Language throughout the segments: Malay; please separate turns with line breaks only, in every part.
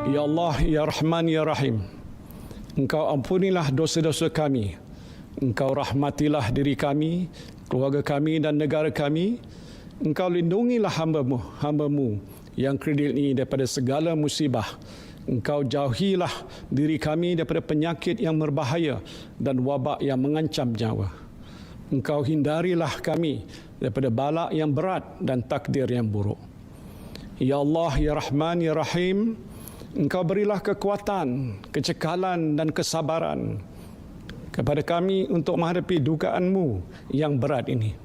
Ya Allah, Ya Rahman, Ya Rahim, Engkau ampunilah dosa-dosa kami. Engkau rahmatilah diri kami, keluarga kami dan negara kami. Engkau lindungilah hamba-Mu yang kredit ini daripada segala musibah. Engkau jauhilah diri kami daripada penyakit yang berbahaya dan wabak yang mengancam nyawa. Engkau hindarilah kami daripada bala yang berat dan takdir yang buruk. Ya Allah, Ya Rahman, Ya Rahim, Engkau berilah kekuatan, kecekalan dan kesabaran kepada kami untuk menghadapi dugaan-Mu yang berat ini.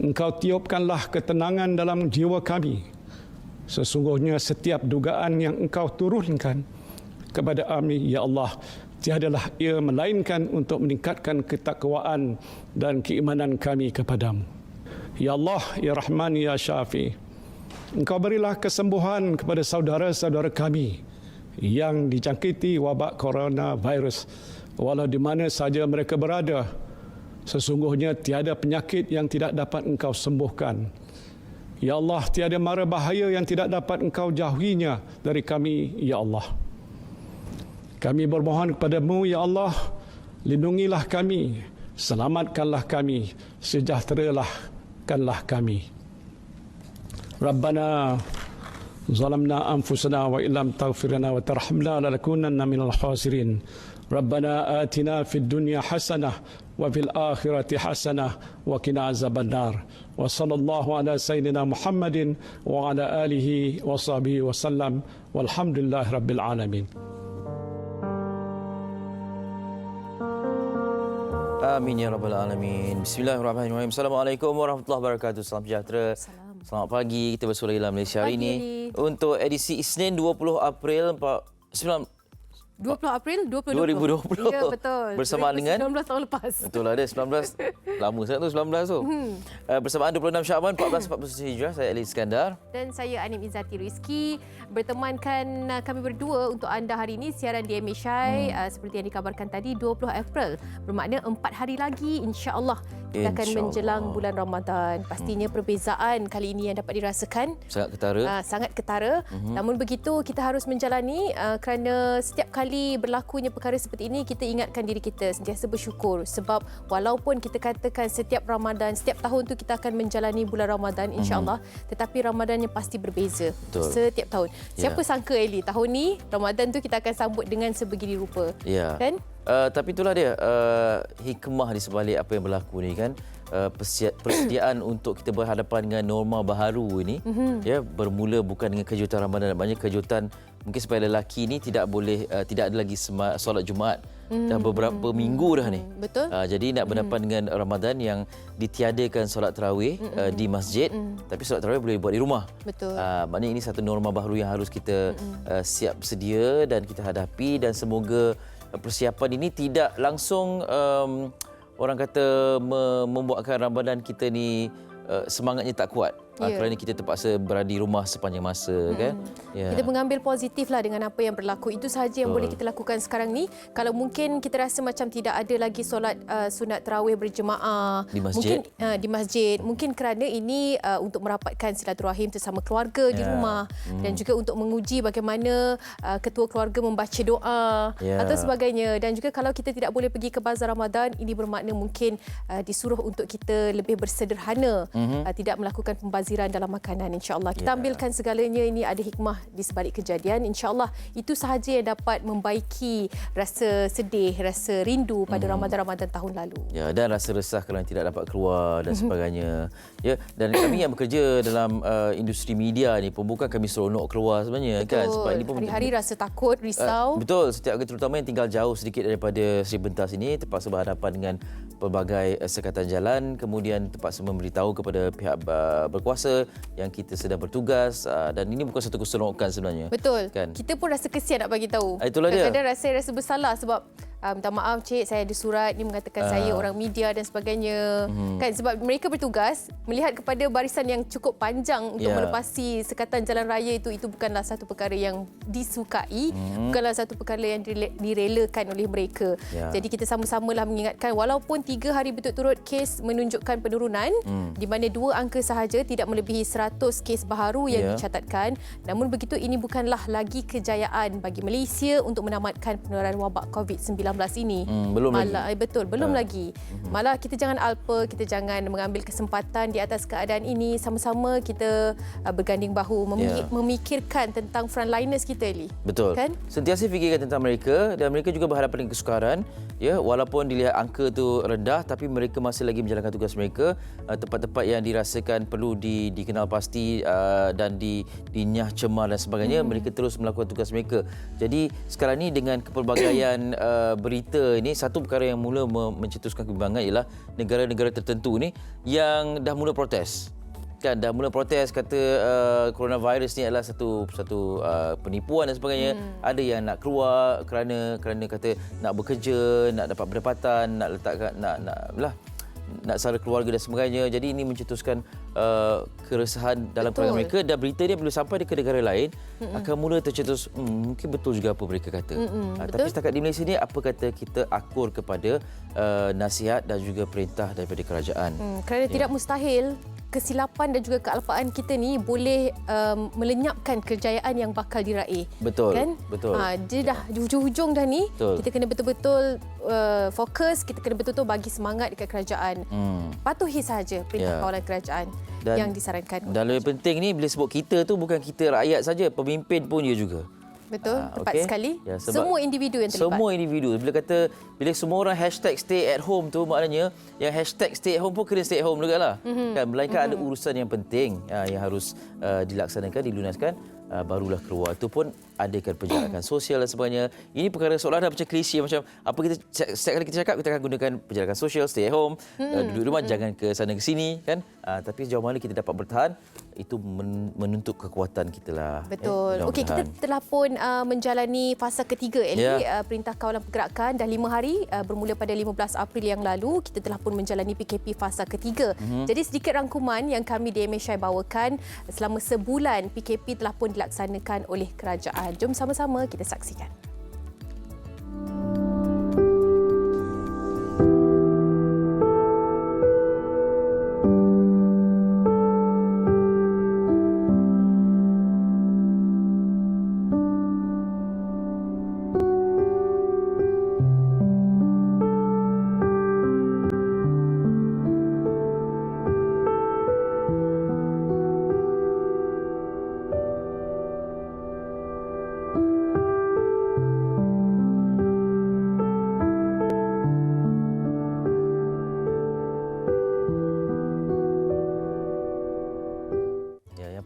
Engkau tiupkanlah ketenangan dalam jiwa kami. Sesungguhnya setiap dugaan yang Engkau turunkan kepada kami, Ya Allah, tiadalah ia melainkan untuk meningkatkan ketakwaan dan keimanan kami kepadamu. Ya Allah, Ya Rahman, Ya Syafi, Engkau berilah kesembuhan kepada saudara-saudara kami yang dijangkiti wabak coronavirus, walau di mana saja mereka berada. Sesungguhnya tiada penyakit yang tidak dapat Engkau sembuhkan. Ya Allah, tiada mara bahaya yang tidak dapat Engkau jauhinya dari kami, Ya Allah. Kami bermohon kepadamu, Ya Allah, lindungilah kami, selamatkanlah kami, sejahterakanlah kami. Rabbana zalamna anfusana wa illam taghfir lana wa tarhamna lanakunanna minal khasirin. Rabbana atina fid dunya hasanah wa fil akhirati hasanah wa qina azabannar. Wa sallallahu ala sayyidina Muhammadin wa ala alihi wa sahbihi wa sallam. Walhamdulillahi rabbil alamin.
Amin ya rabbal alamin. Bismillahirrahmanirrahim. Assalamualaikum warahmatullahi wabarakatuh. Salam sejahtera. Selamat pagi. Kita bersua dalam Malaysia hari ini untuk edisi Isnin 20 April
20 April
2020.
Ya, betul.
Bersamaan dengan
19 tahun lepas.
Betul lah, ada 19. Lama sangat tu 19 tu. Bersamaan 26 Syaban 1441 Hijrah, saya Ali Iskandar
Dan saya Anim Izzati Rizki bertemankan kami berdua untuk anda hari ini siaran di MHI seperti yang dikabarkan tadi 20 April. Bermakna 4 hari lagi insya-Allah kita akan menjelang bulan Ramadan. Pastinya perbezaan kali ini yang dapat dirasakan
sangat ketara.
Sangat ketara. Namun begitu kita harus menjalani kerana setiap kali berlakunya perkara seperti ini kita ingatkan diri kita sentiasa bersyukur sebab walaupun kita katakan setiap Ramadan, setiap tahun tu kita akan menjalani bulan Ramadan insya-Allah, tetapi Ramadannya pasti berbeza. Betul. Setiap tahun. Siapa sangka Eli tahun ni Ramadan tu kita akan sambut dengan sebegini rupa. Kan?
Tapi itulah dia hikmah di sebalik apa yang berlaku ni kan. Persediaan untuk kita berhadapan dengan norma baharu ini ya bermula bukan dengan kejutan Ramadan, banyak kejutan mungkin supaya lelaki ni tidak ada lagi solat Jumaat dah beberapa minggu dah ni.
Betul.
Jadi nak berhadapan dengan Ramadan yang ditiadakan solat tarawih di masjid, tapi solat tarawih boleh buat di rumah.
Betul.
Maknanya ini satu norma baharu yang harus kita siap sedia dan kita hadapi, dan semoga persiapan ini tidak langsung orang kata membuatkan Ramadan kita ni semangatnya tak kuat. Kerana kita terpaksa berada di rumah sepanjang masa kan.
Kita mengambil positiflah dengan apa yang berlaku. Itu sahaja yang boleh kita lakukan sekarang ni. Kalau mungkin kita rasa macam tidak ada lagi solat sunat tarawih berjemaah
di masjid,
mungkin kerana ini untuk merapatkan silaturahim bersama keluarga di rumah, dan juga untuk menguji bagaimana ketua keluarga membaca doa atau sebagainya. Dan juga kalau kita tidak boleh pergi ke bazar Ramadan, ini bermakna mungkin disuruh untuk kita lebih bersederhana, tidak melakukan pembaziran dalam makanan, insya-Allah. Kita ambilkan segalanya, ini ada hikmah di sebalik kejadian. Insya-Allah itu sahaja yang dapat membaiki rasa sedih, rasa rindu pada Ramadan-Ramadan tahun lalu.
Ya, dan rasa resah kerana tidak dapat keluar dan sebagainya. Ya, dan kami yang bekerja dalam industri media ni pun bukan kami seronok keluar sebenarnya.
Betul.
Kan, sebab ini pun
hari-hari rasa takut, risau.
Betul, setiap terutama yang tinggal jauh sedikit daripada Seri Bentas ini terpaksa berhadapan dengan pelbagai sekatan jalan, kemudian terpaksa memberitahu kepada pihak berkuasa yang kita sedang bertugas, dan ini bukan satu keseronokan sebenarnya.
Betul.
Kan?
Kita pun rasa kesian nak bagi tahu.
Itulah dia.
Kadang-kadang rasa bersalah sebab minta maaf cik, saya ada surat ni mengatakan saya orang media dan sebagainya. Kan sebab mereka bertugas melihat kepada barisan yang cukup panjang untuk melepasi sekatan jalan raya itu bukanlah satu perkara yang disukai, bukanlah satu perkara yang direlakan oleh mereka. Jadi kita sama-samalah mengingatkan walaupun 3 hari berturut-turut kes menunjukkan penurunan di mana 2 angka sahaja tidak melebihi 100 kes baharu yang dicatatkan. Namun begitu ini bukanlah lagi kejayaan bagi Malaysia untuk menamatkan penularan wabak COVID-19 ini.
Belum lagi.
Betul, belum lagi. Malah kita jangan alpa, kita jangan mengambil kesempatan di atas keadaan ini. Sama-sama kita berganding bahu memikirkan tentang frontliners kita, Eli.
Betul.
Kan?
Sentiasa fikirkan tentang mereka dan mereka juga berhadapan dengan kesukaran. Ya, walaupun dilihat angka tu rendah tapi mereka masih lagi menjalankan tugas mereka. Tempat-tempat yang dirasakan perlu dikenal pasti dan dinyah cemar dan sebagainya, mereka terus melakukan tugas mereka. Jadi sekarang ni dengan kepelbagaian berita ini, satu perkara yang mula mencetuskan kebimbangan ialah negara-negara tertentu ni yang dah mula protes. Kan dah mula protes kata coronavirus ni adalah satu penipuan dan sebagainya. Ada yang nak keluar kerana kata nak bekerja, nak dapat pendapatan, nak letakkan nak sara keluarga dan sebagainya. Jadi ini mencetuskan keresahan dalam kalangan mereka dan berita ni bila sampai ke negara lain akan mula tercetus mungkin betul juga apa mereka kata. Tapi setakat di Malaysia ni apa kata kita akur kepada nasihat dan juga perintah daripada kerajaan.
Kerana tidak mustahil kesilapan dan juga kealpaan kita ni boleh melenyapkan kejayaan yang bakal diraih.
Betul.
Kan?
Betul.
Dia dah di hujung-hujung dah ni.
Betul.
Kita kena betul-betul fokus, kita kena betul-betul bagi semangat dekat kerajaan. Patuhi sahaja perintah kawalan kerajaan yang disarankan.
Dan lebih penting ni bila sebut kita tu bukan kita rakyat saja, pemimpin pun dia juga.
Betul, tepat sekali.
Ya,
semua individu yang terlibat.
Semua individu. Bila semua orang #stay at home tu maknanya yang #stay at home pun kena stay at home juga lah. Kan, melainkan ada urusan yang penting yang harus dilaksanakan, dilunaskan, barulah keluar. Itu pun adakan penjarakan sosial dan sebagainya. Ini perkara seolah dah macam klise, macam apa kita setiap kali kita cakap kita akan gunakan penjarakan sosial, stay at home, duduk di rumah, jangan ke sana ke sini kan. Tapi sejauh mana kita dapat bertahan itu menuntut kekuatan kita lah.
Betul. Okey, kita telah pun menjalani fasa ketiga Eli, Perintah Kawalan Pergerakan dah 5 hari bermula pada 15 April yang lalu. Kita telah pun menjalani PKP fasa ketiga. Jadi sedikit rangkuman yang kami di MSI bawakan selama sebulan PKP telah pun dilaksanakan oleh kerajaan. Jom sama-sama kita saksikan.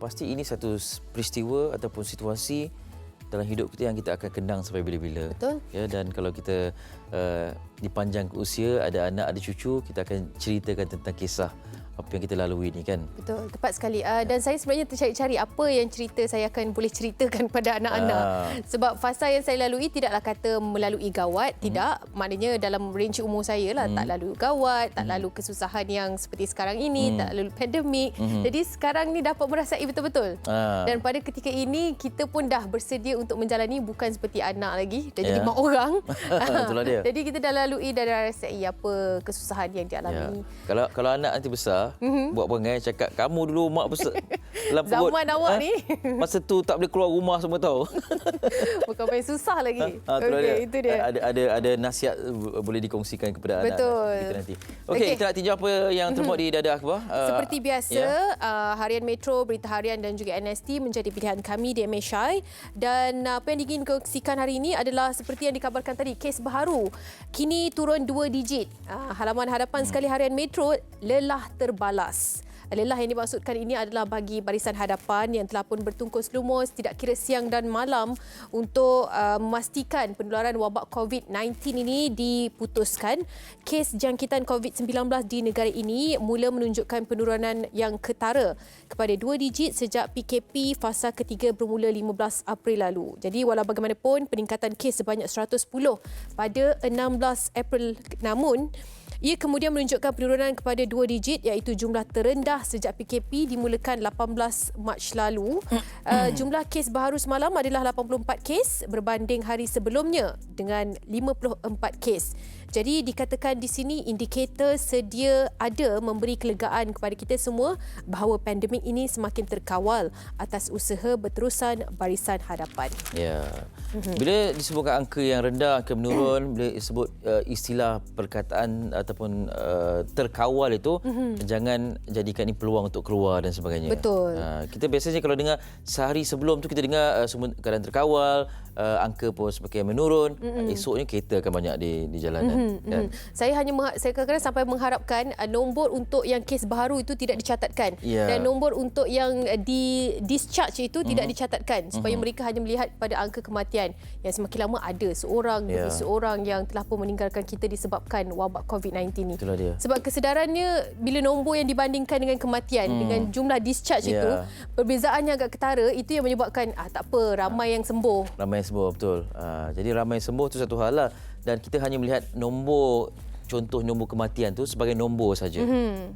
Pasti ini satu peristiwa ataupun situasi dalam hidup kita yang kita akan kenang sampai bila-bila.
Betul.
Ya, dan kalau kita dipanjang ke usia, ada anak, ada cucu, kita akan ceritakan tentang kisah apa yang kita lalui ni kan.
Betul, tepat sekali. Dan saya sebenarnya tercari-cari apa yang cerita saya akan boleh ceritakan pada anak-anak. Sebab fasa yang saya lalui tidaklah kata melalui gawat, tidak. Maknanya dalam range umur saya lah, tak lalu gawat, tak lalu kesusahan yang seperti sekarang ini, tak lalu pandemik. Jadi sekarang ni dapat merasai betul-betul. Dan pada ketika ini kita pun dah bersedia untuk menjalani, bukan seperti anak lagi, dah jadi mak orang.
Itulah dia.
Jadi kita dah lalui, dah rasai apa kesusahan yang dialami.
Kalau anak nanti besar, buat perangai cakap kamu dulu mak besar dalam perut.
Zaman awak ni.
Masa tu tak boleh keluar rumah semua tahu.
Bukan main susah lagi.
Okey,
itu dia.
Ada nasihat boleh dikongsikan kepada anak kita nanti. Okey, kita nak tinjau apa yang termuat di dada akhbar.
Seperti biasa, Harian Metro, Berita Harian dan juga NST menjadi pilihan kami di MSI. Dan apa yang ingin kongsikan hari ini adalah seperti yang dikabarkan tadi, kes baharu kini turun 2 digit. Halaman hadapan sekali Harian Metro, lelah terbalas. Lelah yang dimaksudkan ini adalah bagi barisan hadapan yang telah pun bertungkus lumus tidak kira siang dan malam untuk memastikan penularan wabak COVID-19 ini diputuskan. Kes jangkitan COVID-19 di negara ini mula menunjukkan penurunan yang ketara kepada 2 digit sejak PKP fasa ketiga bermula 15 April lalu. Jadi walau bagaimanapun peningkatan kes sebanyak 110 pada 16 April, namun ia kemudian menunjukkan penurunan kepada 2 digit iaitu jumlah terendah sejak PKP dimulakan 18 Mac lalu. Jumlah kes baharu semalam adalah 84 kes berbanding hari sebelumnya dengan 54 kes. Jadi dikatakan di sini indikator sedia ada memberi kelegaan kepada kita semua bahawa pandemik ini semakin terkawal atas usaha berterusan barisan hadapan.
Ya. Bila disebutkan angka yang rendah, angka menurun, bila disebut istilah perkataan ataupun terkawal itu, jangan jadikan ini peluang untuk keluar dan sebagainya.
Betul.
Kita biasanya kalau dengar sehari sebelum tu kita dengar semua keadaan terkawal, angka pun semakin menurun, esoknya kereta akan banyak di jalanan. Kan?
Saya kadang-kadang sampai mengharapkan nombor untuk yang kes baharu itu tidak dicatatkan dan nombor untuk yang di discharge itu tidak dicatatkan supaya mereka hanya melihat pada angka kematian yang semakin lama ada seorang demi seorang yang telah pun meninggalkan kita disebabkan wabak COVID-19 ini.
Itulah dia.
Sebab kesedarannya bila nombor yang dibandingkan dengan kematian dengan jumlah discharge itu perbezaannya agak ketara, itu yang menyebabkan tak apa, ramai yang sembuh.
Ramai yang sembuh, betul. Jadi ramai yang sembuh tu satu hal lah. Dan kita hanya melihat nombor, contoh nombor kematian tu sebagai nombor saja.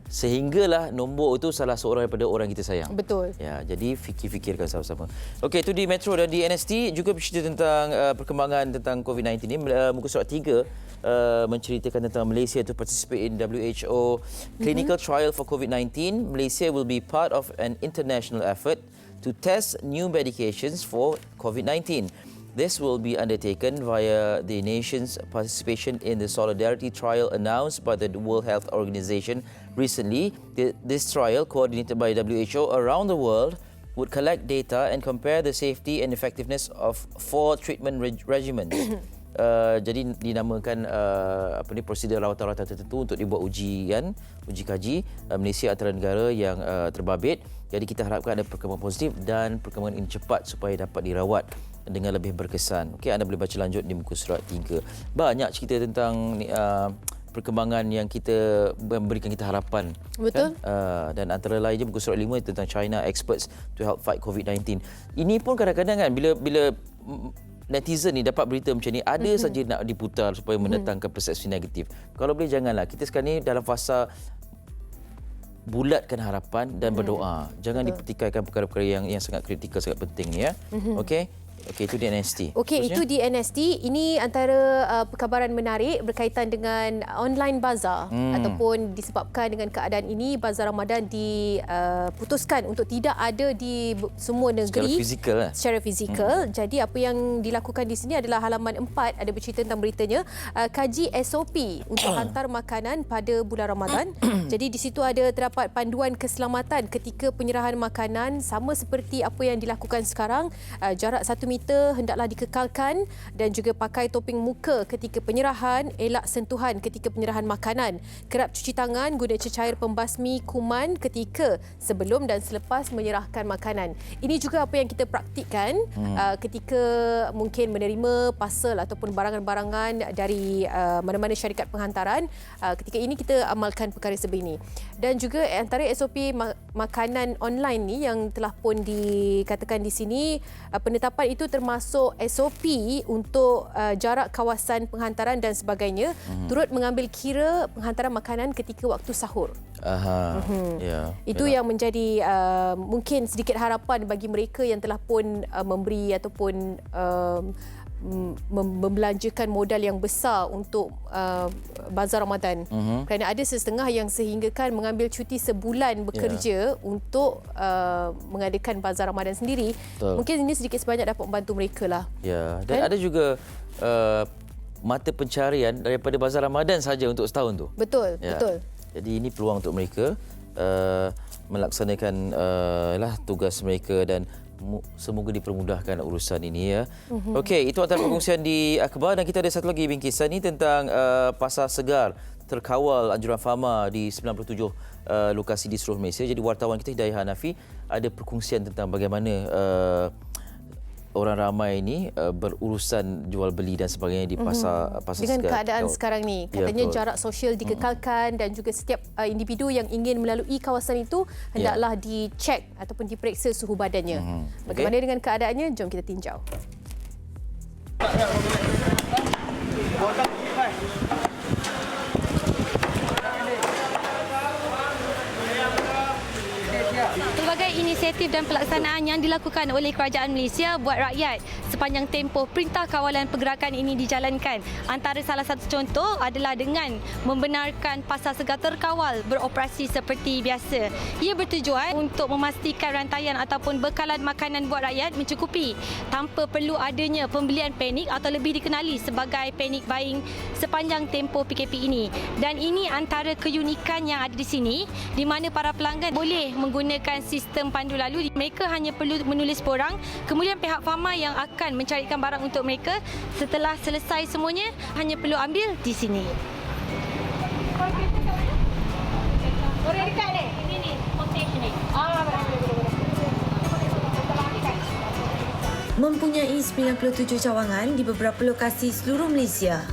Sehinggalah nombor itu salah seorang daripada orang kita sayang.
Betul.
Ya, jadi fikirkan sama-sama. Okey, itu di Metro dan di NST juga bercerita tentang perkembangan tentang COVID-19 ini. Muka surat 3 menceritakan tentang Malaysia to participate in WHO clinical trial for COVID-19. Malaysia will be part of an international effort to test new medications for COVID-19. This will be undertaken via the nation's participation in the Solidarity Trial announced by the World Health Organization recently. This trial, coordinated by WHO around the world, would collect data and compare the safety and effectiveness of 4 treatment regimens. Jadi dinamakan prosedur rawatan-rawatan tertentu untuk dibuat uji kaji. Malaysia antara negara yang terbabit. Jadi kita harapkan ada perkembangan positif dan perkembangan ini cepat supaya dapat dirawat dengan lebih berkesan. Okey, anda boleh baca lanjut di muka surat 3. Banyak cerita tentang perkembangan yang kita memberikan kita harapan.
Betul.
Kan? Dan antara lainnya muka surat 5 tentang China experts to help fight COVID-19. Ini pun kadang-kadang kan bila netizen ni dapat berita macam ni, ada saja nak diputar supaya mendatangkan persepsi negatif. Kalau boleh janganlah. Kita sekarang ni dalam fasa bulatkan harapan dan berdoa. Jangan dipertikaikan perkara-perkara yang sangat kritikal, sangat penting ni ya. Okey. Okey, itu di NST.
Okey, itu di NST. Ini antara perkabaran menarik berkaitan dengan online bazar ataupun disebabkan dengan keadaan ini, bazar Ramadan diputuskan untuk tidak ada di semua negeri secara fizikal. Jadi apa yang dilakukan di sini adalah halaman 4 ada bercerita tentang beritanya, kaji SOP untuk hantar makanan pada bulan Ramadan. Jadi di situ ada terdapat panduan keselamatan ketika penyerahan makanan, sama seperti apa yang dilakukan sekarang. Jarak 1 meter hendaklah dikekalkan dan juga pakai topeng muka ketika penyerahan, elak sentuhan ketika penyerahan makanan, kerap cuci tangan guna cecair pembasmi kuman ketika sebelum dan selepas menyerahkan makanan. Ini juga apa yang kita praktikkan ketika mungkin menerima parcel ataupun barangan-barangan dari mana-mana syarikat penghantaran. Ketika ini kita amalkan perkara sebegini. Dan juga antara SOP makanan online ni yang telah pun dikatakan di sini, penetapan itu termasuk SOP untuk jarak kawasan penghantaran dan sebagainya, turut mengambil kira penghantaran makanan ketika waktu sahur.
Ya.
Itu yang menjadi mungkin sedikit harapan bagi mereka yang telah pun memberi ataupun membelanjakan modal yang besar untuk bazar Ramadan. Kerana ada setengah yang sehinggakan mengambil cuti sebulan bekerja untuk mengadakan bazar Ramadan sendiri.
Betul.
Mungkin ini sedikit sebanyak dapat membantu mereka lah.
Ya, dan ada juga mata pencarian daripada bazar Ramadan saja untuk setahun tu.
Betul, betul.
Jadi ini peluang untuk mereka melaksanakan tugas mereka dan semoga dipermudahkan urusan ini ya. Okey, itu antara perkongsian di akhbar dan kita ada satu lagi bingkisan ni tentang pasar segar terkawal anjuran Fama di 97 lokasi di seluruh Malaysia. Jadi wartawan kita Hidayah Hanafi ada perkongsian tentang bagaimana orang ramai ini berurusan jual beli dan sebagainya di pasar
dengan
segar.
keadaan sekarang ni, katanya jarak sosial dikekalkan dan juga setiap individu yang ingin melalui kawasan itu hendaklah dicek ataupun diperiksa suhu badannya. Bagaimana dengan keadaannya? Jom kita tinjau.
Pelbagai inisiatif dan pelaksanaan yang dilakukan oleh Kerajaan Malaysia buat rakyat sepanjang tempoh Perintah Kawalan Pergerakan ini dijalankan. Antara salah satu contoh adalah dengan membenarkan pasar segar terkawal beroperasi seperti biasa. Ia bertujuan untuk memastikan rantaian ataupun bekalan makanan buat rakyat mencukupi tanpa perlu adanya pembelian panik atau lebih dikenali sebagai panic buying sepanjang tempoh PKP ini. Dan ini antara keunikan yang ada di sini, di mana para pelanggan boleh menggunakan sistem pandu lalu. Mereka hanya perlu menulis borang, kemudian pihak Fama yang akan mencarikan barang untuk mereka. Setelah selesai semuanya, hanya perlu ambil di sini. Boleh dekat ni. Ini ni, postage ni.
Mempunyai 97 cawangan di beberapa lokasi seluruh Malaysia.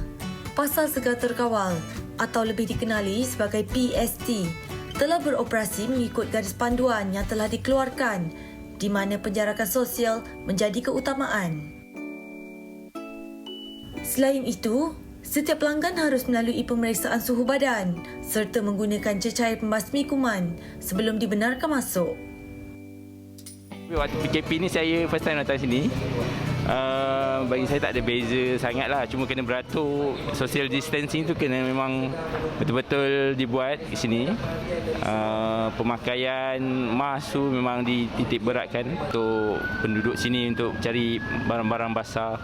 Pasar Segar Terkawal atau lebih dikenali sebagai PST telah beroperasi mengikut garis panduan yang telah dikeluarkan, di mana penjarakan sosial menjadi keutamaan. Selain itu, setiap pelanggan harus melalui pemeriksaan suhu badan serta menggunakan cecair pembasmi kuman sebelum dibenarkan masuk.
Waktu PKP ni saya first time datang sini. Bagi saya tak ada beza sangat lah. Cuma kena beratur social distancing tu kena memang betul-betul dibuat di sini. Pemakaian mask tu memang dititik beratkan untuk penduduk sini untuk cari barang-barang basah.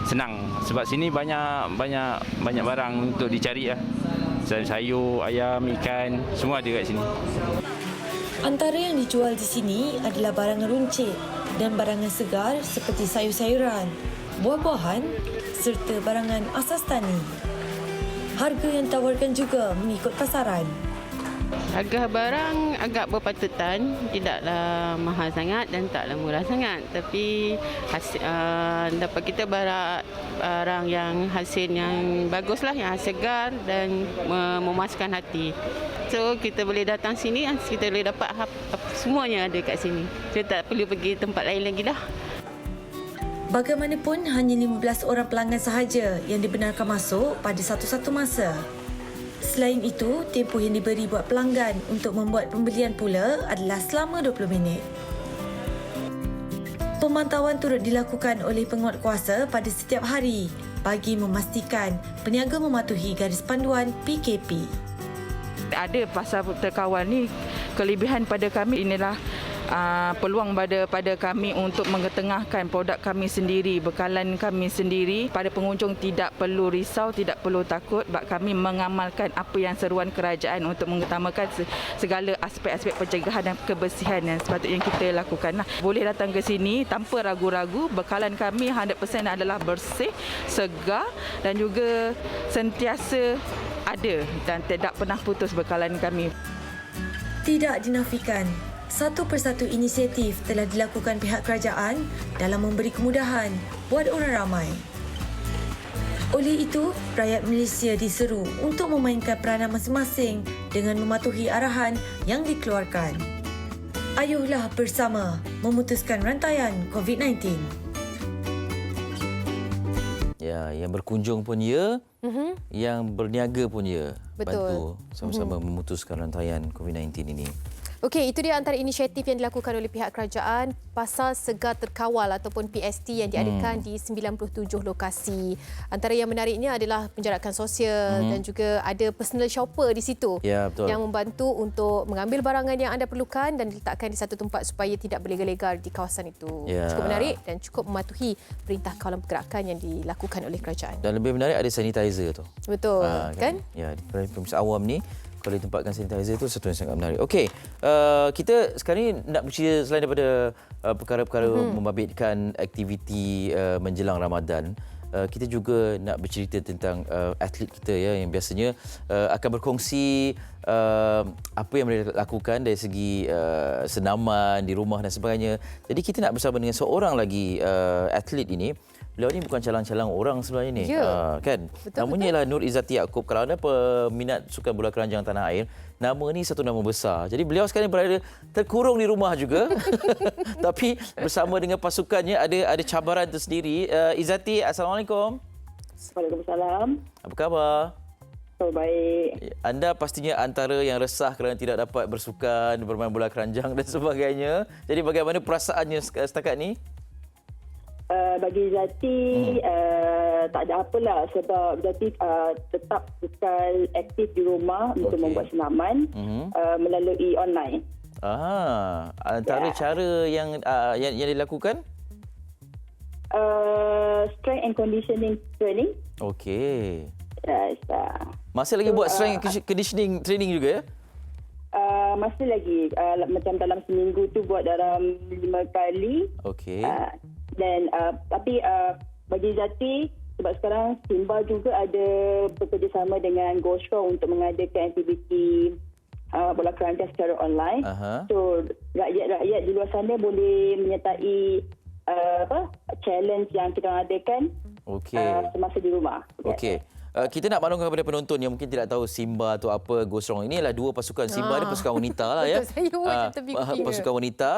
Senang sebab sini banyak barang untuk dicari lah. Sayur, ayam, ikan, semua ada kat sini.
Antara yang dijual di sini adalah barangan runcit dan barangan segar seperti sayur-sayuran, buah-buahan serta barangan asas tani. Harga yang ditawarkan juga mengikut pasaran.
Harga barang agak berpatutan, tidaklah mahal sangat dan taklah murah sangat. Tapi dapat kita barang yang hasil yang baguslah, yang segar dan memuaskan hati. So kita boleh datang sini, kita boleh dapat semuanya ada kat sini. Kita tak perlu pergi tempat lain lagi dah.
Bagaimanapun, hanya 15 orang pelanggan sahaja yang dibenarkan masuk pada satu-satu masa. Selain itu, tempoh yang diberi buat pelanggan untuk membuat pembelian pula adalah selama 20 minit. Pemantauan turut dilakukan oleh penguatkuasa pada setiap hari bagi memastikan peniaga mematuhi garis panduan PKP.
Ada pasar terkawal ni, kelebihan pada kami inilah peluang pada kami untuk mengetengahkan produk kami sendiri, bekalan kami sendiri. Pada pengunjung tidak perlu risau, tidak perlu takut sebab kami mengamalkan apa yang seruan kerajaan untuk mengutamakan segala aspek-aspek pencegahan dan kebersihan yang sepatutnya kita lakukan. Boleh datang ke sini tanpa ragu-ragu. Bekalan kami 100% adalah bersih, segar dan juga sentiasa ada dan tidak pernah putus bekalan kami.
Tidak dinafikan, satu persatu inisiatif telah dilakukan pihak kerajaan dalam memberi kemudahan buat orang ramai. Oleh itu, rakyat Malaysia diseru untuk memainkan peranan masing-masing dengan mematuhi arahan yang dikeluarkan. Ayuhlah bersama memutuskan rantaian COVID-19.
Ya, yang berkunjung pun ya, yang berniaga pun ya.
Betul.
Bantu sama-sama memutuskan rantaian COVID-19 ini.
Okey, itu dia antara inisiatif yang dilakukan oleh pihak kerajaan, Pasar Segar Terkawal ataupun PST yang diadakan di 97 lokasi. Antara yang menariknya adalah penjarakan sosial dan juga ada personal shopper di situ
Ya, betul.
yang membantu untuk mengambil barangan yang anda perlukan dan diletakkan di satu tempat supaya tidak berlegar-legar di kawasan itu.
Ya.
Cukup menarik dan cukup mematuhi Perintah Kawalan Pergerakan yang dilakukan oleh kerajaan.
Dan lebih menarik ada sanitizer tu.
Betul, kan?
Ya, pemirsa awam ni kalau ditempatkan sanitizer itu satu yang sangat menarik. Okey, kita sekarang ni nak bercerita selain daripada perkara-perkara membabitkan aktiviti menjelang Ramadan. kita juga nak bercerita tentang atlet kita ya, yang biasanya akan berkongsi apa yang mereka lakukan dari segi senaman di rumah dan sebagainya. Jadi kita nak bersama dengan seorang lagi atlet ini. Beliau ni bukan calang-calang orang sebenarnya ni. Kan?
Betul,
Namanya ialah Nur Izzati Yaakob. Kalau anda peminat sukan bola keranjang tanah air, nama ni satu nama besar. Jadi beliau sekarang berada terkurung di rumah juga. Tapi bersama dengan pasukannya ada cabaran tersendiri. Izzati, Assalamualaikum.
Waalaikumsalam.
Apa khabar?
Oh, baik.
Anda pastinya antara yang resah kerana tidak dapat bersukan, bermain bola keranjang dan sebagainya. Jadi bagaimana perasaannya setakat ni?
Bagi Zati tak ada apalah sebab Zati tetap suka aktif di rumah untuk membuat senaman melalui online.
Antara cara yang dilakukan?
Strength and conditioning training.
Okey.
Yes.
Masih lagi buat strength and conditioning training juga ya?
Masih lagi macam dalam seminggu tu buat dalam 5 kali.
Okey.
Dan tapi bagi Zati, sebab sekarang Simba juga ada bekerjasama dengan Go Strong untuk mengadakan aktiviti bola keranjang secara online. So rakyat-rakyat di luar sana boleh menyertai challenge yang kita adakan semasa di rumah.
Okey. Kita nak maklumkan kepada penonton yang mungkin tidak tahu Simba tu apa, Go Strong. Ini adalah dua pasukan. Simba ni pasukan wanita lah ya.
Saya pun macam terfikir.
Pasukan wanita.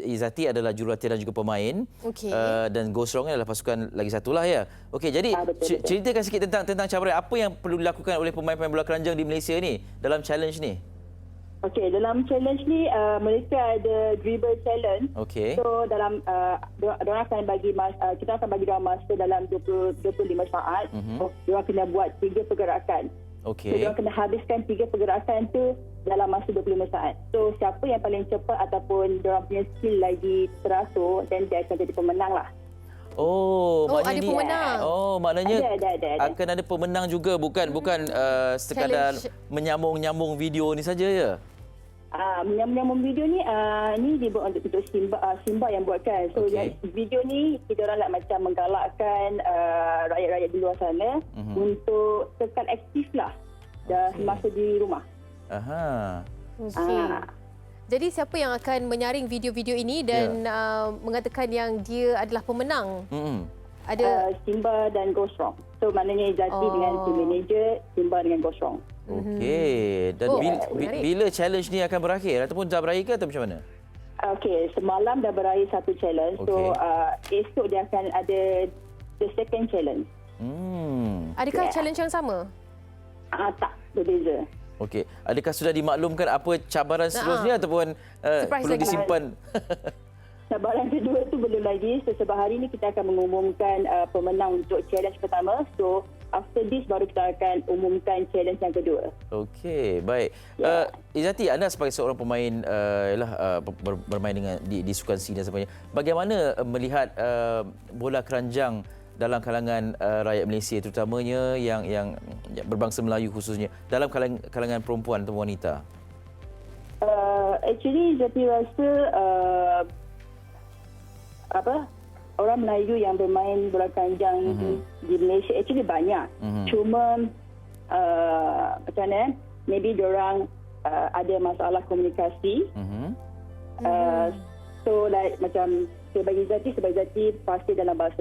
Izzati adalah jurulatih dan juga pemain. Dan Go Strong ni adalah pasukan lagi satu lah ya. Okey, jadi ceritakan sikit tentang cabaran apa yang perlu dilakukan oleh pemain-pemain bola keranjang di Malaysia ni dalam challenge ni.
Okey, dalam challenge ni mereka ada dribble challenge.
Okey.
So dalam diorang akan bagi kita akan bagi diorang masa dalam 25 saat. So, diorang kena buat 3 pergerakan.
Okey.
So diorang kena habiskan 3 pergerakan tu dalam masa 25 saat. So siapa yang paling cepat ataupun diorang punya skill lagi teratur, then dia akan jadi pemenang lah.
Maknanya
ada pemenang.
Maknanya
ada.
akan ada pemenang juga, bukan sekadar menyambung-nyambung video ni saja ya.
Menyambung video ni dibuat untuk Simba yang buatkan. So video ni kita orang nak macam menggalakkan rakyat-rakyat di luar sana untuk tekan aktif lah masa di rumah.
Jadi siapa yang akan menyaring video-video ini dan mengatakan yang dia adalah pemenang? Ada
Simba dan Go Strong. So maknanya Izzati dengan team manager, Simba dengan Go Strong.
Okey. Dan bila challenge ni akan berakhir ataupun dah berakhir ke atau macam mana?
Okey, semalam dah berakhir satu challenge. So esok dia akan ada the second challenge.
Adakah challenge yang sama?
Tak, berbeza.
Okey. Adakah sudah dimaklumkan apa cabaran seterusnya ataupun perlu disimpan?
Cabaran kedua tu belum lagi. So, sebab hari ni kita akan mengumumkan pemenang untuk challenge pertama. So, after this baru kita akan umumkan challenge yang kedua.
Okey, baik. Izzati, anda sebagai seorang pemain bermain dengan di sukan C dan sebagainya. Bagaimana melihat bola keranjang dalam kalangan rakyat Malaysia, terutamanya yang berbangsa Melayu khususnya, dalam kalangan perempuan atau wanita?
Actually, Izzati rasa orang Melayu yang bermain bola keranjang di Malaysia actually banyak. Cuma macam mana? Maybe diorang ada masalah komunikasi. So like macam bagi Izzati, sebab Izzati pasti dalam bahasa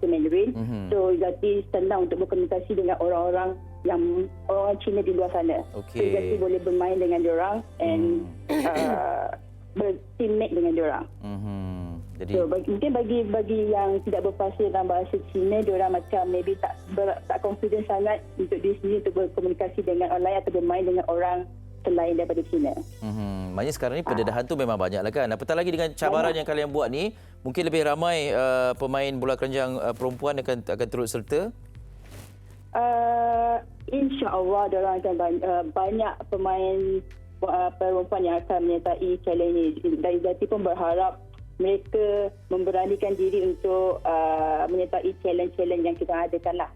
Mandarin. So Izzati senang untuk berkomunikasi dengan orang-orang Cina di luar sana. So Izzati boleh bermain dengan diorang and berteammate dengan diorang.
Jadi
mungkin bagi yang tidak berfasih dalam bahasa Cina, diorang macam maybe tak confident sangat untuk di sini untuk berkomunikasi dengan online atau bermain dengan orang selain daripada Cina.
Maknanya sekarang ni pendedahan tu memang banyak lah kan. Apatah lagi dengan cabaran yang kalian buat ni, mungkin lebih ramai pemain bola keranjang perempuan akan turut serta?
InsyaAllah diorang akan banyak pemain perempuan yang akan menyertai challenge ni. Dan Izzati pun berharap mereka memberanikan diri untuk menyertai challenge-challenge yang kita adakan lah.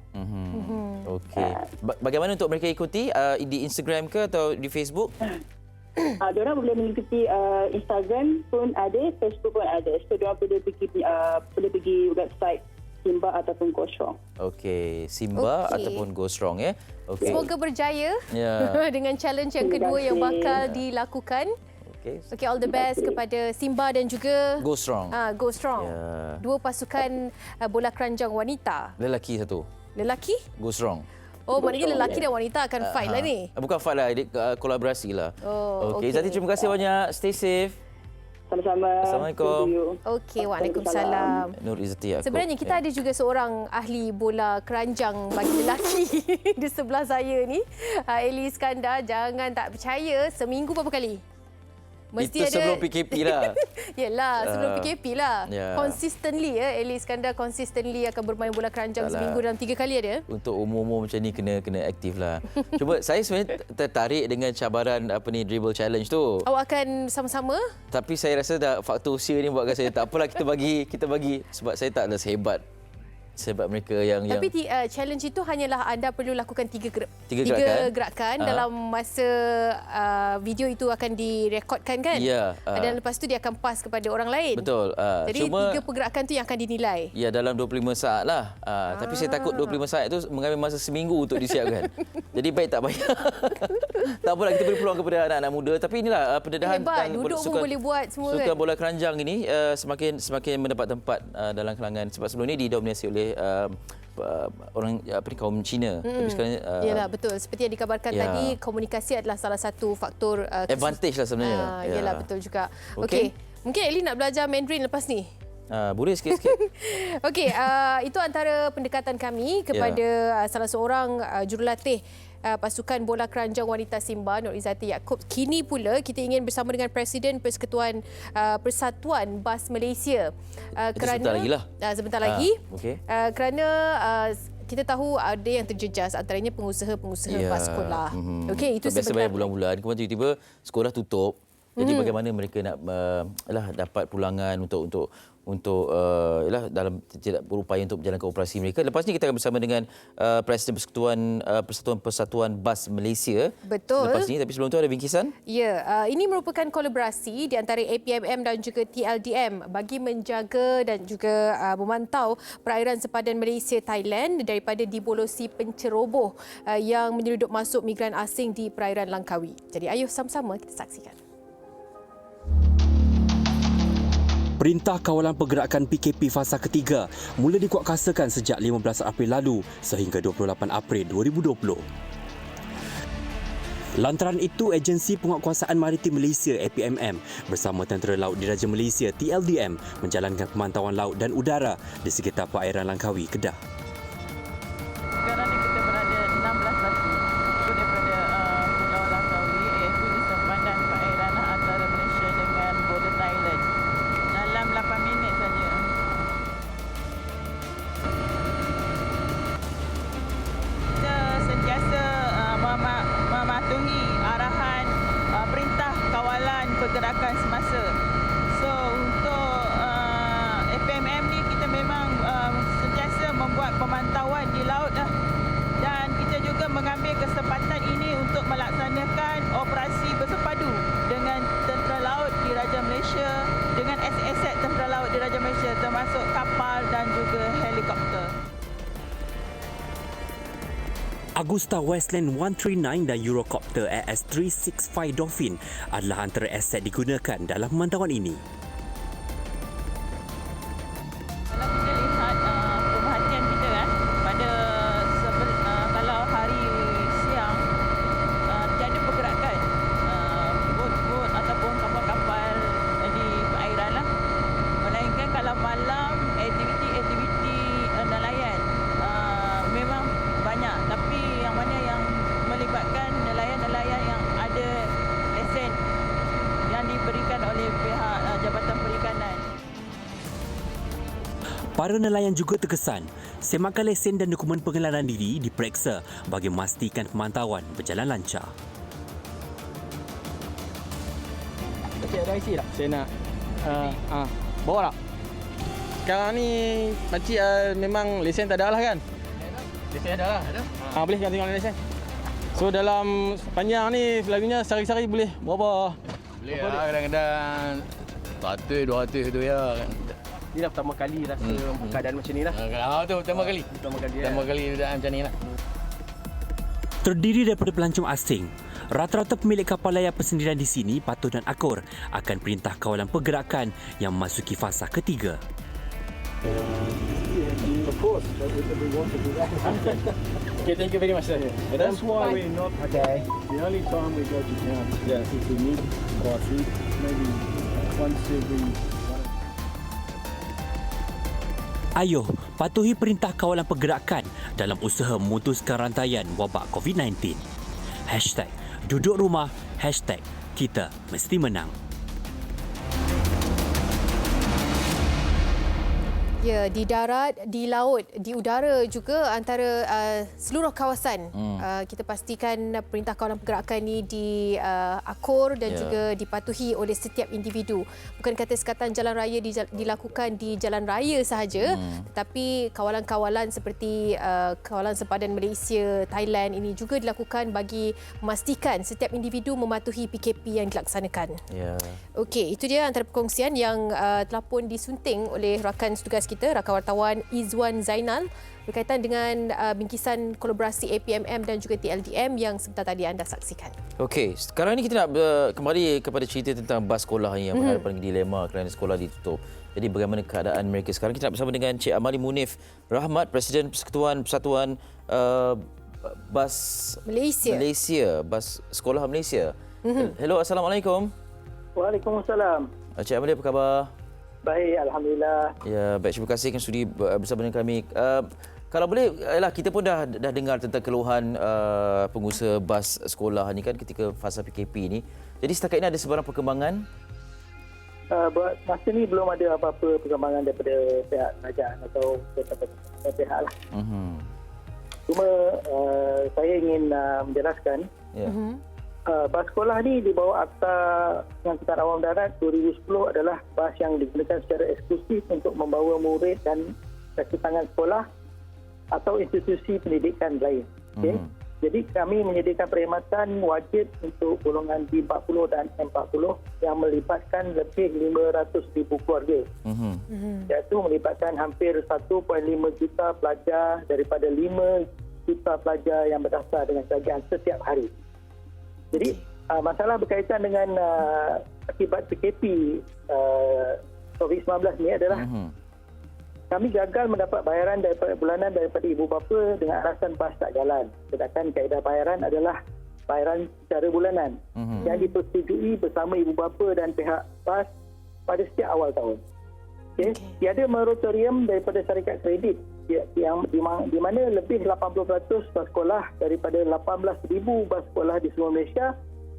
Okey. Bagaimana untuk mereka ikuti? Di Instagram ke atau di Facebook?
Diorang boleh mengikuti Instagram pun ada, Facebook pun ada. So diorang boleh pergi website Simba ataupun Go Strong.
Okey, Simba
Okey.
ataupun Go Strong ya. Okey.
Semoga berjaya
Ya.
dengan challenge yang
Terima
kedua yang
kasih.
bakal dilakukan.
Okey.
Okay, all the best kepada Simba dan juga
Go Strong.
Go Strong.
Ya.
Dua pasukan bola keranjang wanita.
Lelaki satu.
Lelaki?
Go Strong.
Oh, maknanya lelaki dan wanita akan fight lah ni.
Bukan fight lah, kolaborasi lah.
Oh,
Okey, Izzati terima kasih banyak. Stay safe.
Sama-sama.
Assalamualaikum.
Thank you.
Okey, waalaikumsalam.
Nur Izzati Yaakob.
Sebenarnya kita ada juga seorang ahli bola keranjang bagi lelaki di sebelah saya ni. Eli Iskandar, jangan tak percaya, seminggu berapa kali?
Itu sebelum PKP lah.
Yelah, sebelum PKP lah.
Ya.
Consistently Eli Iskandar consistently akan bermain bola keranjang seminggu dalam 3 kali ada.
Untuk umur-umur macam ni kena aktif lah. Cuba saya sebenarnya tertarik dengan cabaran dribble challenge tu.
Awak akan sama-sama?
Tapi saya rasa dah faktor usia ni buatkan saya tak apalah kita bagi sebab saya tak ada sehebat mereka yang
Tapi challenge itu hanyalah anda perlu lakukan tiga gerakan
Aha.
dalam masa video itu akan direkodkan kan?
Ya.
Dan lepas tu dia akan pass kepada orang lain.
Betul.
Jadi
Cuma
3 pergerakan tu yang akan dinilai.
ya dalam 25 saat lah. Tapi saya takut 25 saat itu mengambil masa seminggu untuk disiapkan. Jadi baik tak payah. Tak apalah, kita beri peluang kepada anak-anak muda. Tapi inilah pendedahan
Hebat, duduk pun boleh buat semua
sukan
kan?
bola keranjang ini semakin mendapat tempat dalam kalangan. Sebab sebelum ini didominasi oleh orang kaum Cina. Tapi sekarang
Yalah, betul. Seperti yang dikabarkan tadi, komunikasi adalah salah satu faktor
advantage lah sebenarnya.
Yalah, betul juga.
Okey.
Mungkin Eli nak belajar Mandarin lepas ni.
Boleh sikit-sikit.
Okey, itu antara pendekatan kami kepada salah seorang jurulatih pasukan bola keranjang wanita Simba, Nur Izzati Yaakob. Kini pula kita ingin bersama dengan Presiden Persekutuan Persatuan Bas Malaysia.
Sebentar lagi lah.
Sebentar lagi.
Okey.
Kerana kita tahu ada yang terjejas, antaranya pengusaha-pengusaha bas sekolah. Okey, itu
biasa
sebentar.
bayar bulan-bulan, kemudian tiba-tiba sekolah tutup. Jadi bagaimana mereka nak dapat pulangan untuk dalam tidak berupaya untuk menjalankan operasi mereka. Lepas ni kita akan bersama dengan Presiden Persatuan Bas Malaysia.
Betul.
Lepas ni, tapi sebelum tu ada bingkisan.
Ya, ini merupakan kolaborasi di antara APMM dan juga TLDM bagi menjaga dan juga memantau perairan sepadan Malaysia Thailand daripada dibolosi penceroboh yang menyeruduk masuk migran asing di perairan Langkawi. Jadi ayo sama-sama kita saksikan.
Perintah Kawalan Pergerakan PKP Fasa ketiga mula dikuatkuasakan sejak 15 April lalu sehingga 28 April 2020. Lantaran itu, Agensi Penguatkuasaan Maritim Malaysia APMM bersama Tentera Laut Diraja Malaysia TLDM menjalankan pemantauan laut dan udara di sekitar perairan Langkawi, Kedah.
Sekarang ni kita berada 16 batu daripada Pulau Langkawi, iaitu di sepadan perairan antara Malaysia dengan border Thailand. Dalam 8 minit saja. Kita sentiasa mematuhi arahan perintah kawalan pergerakan semasa. So untuk APMM ni kita memang sentiasa membuat pemantauan di laut dah. Dan kita juga mengambil kesempatan ini untuk melaksanakan operasi bersepadu dengan Tentera Laut Diraja Malaysia, dengan aset-aset Tentera Laut Diraja Malaysia termasuk kapal dan juga helikopter.
Agusta Westland 139 dan Eurocopter AS365 Dolphin adalah antara aset digunakan dalam pemantauan ini.
Kalau kita lihat pemerhatian kita pada kalau hari siang tiada pergerakan bot-bot ataupun kapal-kapal di perairan lah. Melainkan kalau malam aktiviti nelayan memang banyak, tapi yang mana yang melibatkan nelayan-nelayan yang ada lesen yang diberikan oleh pihak Jabatan Perikanan.
Para nelayan juga terkesan semakan lesen dan dokumen pengenalan diri diperiksa bagi memastikan pemantauan berjalan lancar.
Pakcik ada IC tak? Saya nak bawa tak? Sekarang ni pakcik memang lesen tak ada lah kan? Lesen ada lah. Boleh kan tengok lesen. So dalam panjang ni selalunya sehari-hari boleh berapa?
Boleh lah, kadang-kadang 100, 200 tu ya.
Ni dah pertama kali rasa keadaan macam ni lah.
Tu pertama kali. Pertama kali keadaan macam ni lah.
Terdiri daripada pelancong asing, rata-rata pemilik kapal layar persendirian di sini, patuh dan akur, akan perintah kawalan pergerakan yang memasuki fasa ketiga.
Of course, we want to do that.
Okay, thank you very much, sir.
That's why we're not. Okay. The only time we go to town is if we need to buy food, maybe once every.
Ayo, patuhi perintah kawalan pergerakan dalam usaha memutuskan rantaian wabak COVID-19. #duduk rumah, #kita mesti menang.
Ya, di darat, di laut, di udara juga antara seluruh kawasan. Kita pastikan perintah kawalan pergerakan ini diakur dan juga dipatuhi oleh setiap individu. Bukan kata sekatan jalan raya dilakukan di jalan raya sahaja, tetapi kawalan-kawalan seperti kawalan sempadan Malaysia, Thailand ini juga dilakukan bagi memastikan setiap individu mematuhi PKP yang dilaksanakan. Okey, itu dia antara perkongsian yang telah pun disunting oleh rakan tugas kita, rakan wartawan Izwan Zainal, berkaitan dengan bingkisan kolaborasi APMM dan juga TLDM yang sebentar tadi anda saksikan.
Okey, sekarang ni kita nak kembali kepada cerita tentang bas sekolah ni yang berhadapan dengan dilema kerana sekolah ditutup. Jadi bagaimana keadaan mereka sekarang? Kita nak bersama dengan Cik Amali Munif Rahmat, Presiden Persekutuan Persatuan Bas Malaysia, Bas Sekolah Malaysia. Hello, Assalamualaikum.
Waalaikumsalam.
Cik Amali, apa khabar?
Baik, alhamdulillah.
Ya, baik, terima kasih kerana sudi bersama dengan kami. Kalau boleh, kita pun dah dengar tentang keluhan pengusaha bas sekolah ni kan ketika fasa PKP ni. Jadi setakat ini ada sebarang perkembangan?
Buat masa ni belum ada apa-apa perkembangan daripada pihak kerajaan atau pihak lah. Cuma saya ingin menjelaskan, bas sekolah ni di bawah Akta Pengangkutan Awam Darat 2010 adalah bas yang digunakan secara eksklusif untuk membawa murid dan kaki tangan sekolah atau institusi pendidikan lain. Okay? Jadi kami menyediakan perkhidmatan wajib untuk golongan B40 dan M40 yang melibatkan lebih 500,000 keluarga. Iaitu melibatkan hampir 1.5 juta pelajar daripada 5 juta pelajar yang berdaftar dengan kerajaan setiap hari. Jadi masalah berkaitan dengan akibat PKP COVID-19 ni adalah kami gagal mendapat bayaran daripada bulanan daripada ibu bapa dengan alasan bas tak jalan. Sedangkan kaedah bayaran adalah bayaran secara bulanan yang dipersetujui bersama ibu bapa dan pihak bas pada setiap awal tahun. Okay. Tiada moratorium daripada syarikat kredit yang di mana lebih 80% bas sekolah daripada 18,000 bas sekolah di seluruh Malaysia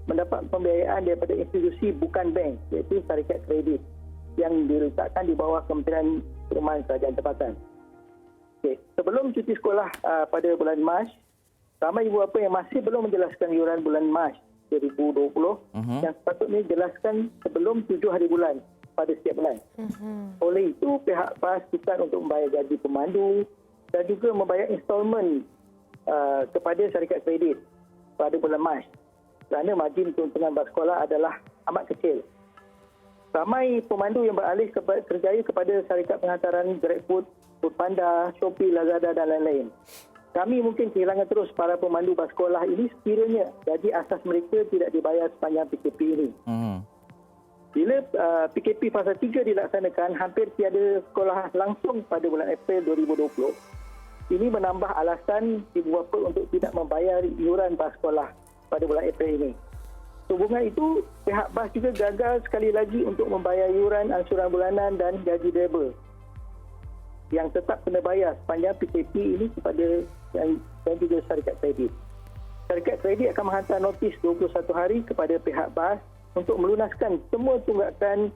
mendapat pembiayaan daripada institusi bukan bank, iaitu syarikat kredit yang diletakkan di bawah Kementerian Perumahan Kerajaan Tempatan. Okay. Sebelum cuti sekolah pada bulan Mac, ramai ibu bapa yang masih belum menjelaskan iuran bulan Mac 2020 yang sepatutnya dijelaskan sebelum 7 hari bulan pada setiap bulan. Oleh itu, pihak PAS sukar untuk membayar gaji pemandu dan juga membayar installment kepada syarikat kredit pada bulan Mac kerana margin keuntungan bas sekolah adalah amat kecil. Ramai pemandu yang beralih kerjaya kepada syarikat penghantaran GrabFood, Foodpanda, Shopee, Lazada dan lain-lain. Kami mungkin kehilangan terus para pemandu bas sekolah ini sekiranya gaji asas mereka tidak dibayar sepanjang PKP ini. Bila PKP fasa 3 dilaksanakan, hampir tiada sekolah langsung pada bulan April 2020. Ini menambah alasan ibu bapa untuk tidak membayar iuran bas sekolah pada bulan April ini. Sehubungan itu, pihak bas juga gagal sekali lagi untuk membayar iuran ansuran bulanan dan gaji driver yang tetap kena bayar sepanjang PKP ini kepada dan juga syarikat kredit. Syarikat kredit akan menghantar notis 21 hari kepada pihak bas untuk melunaskan semua tunggakan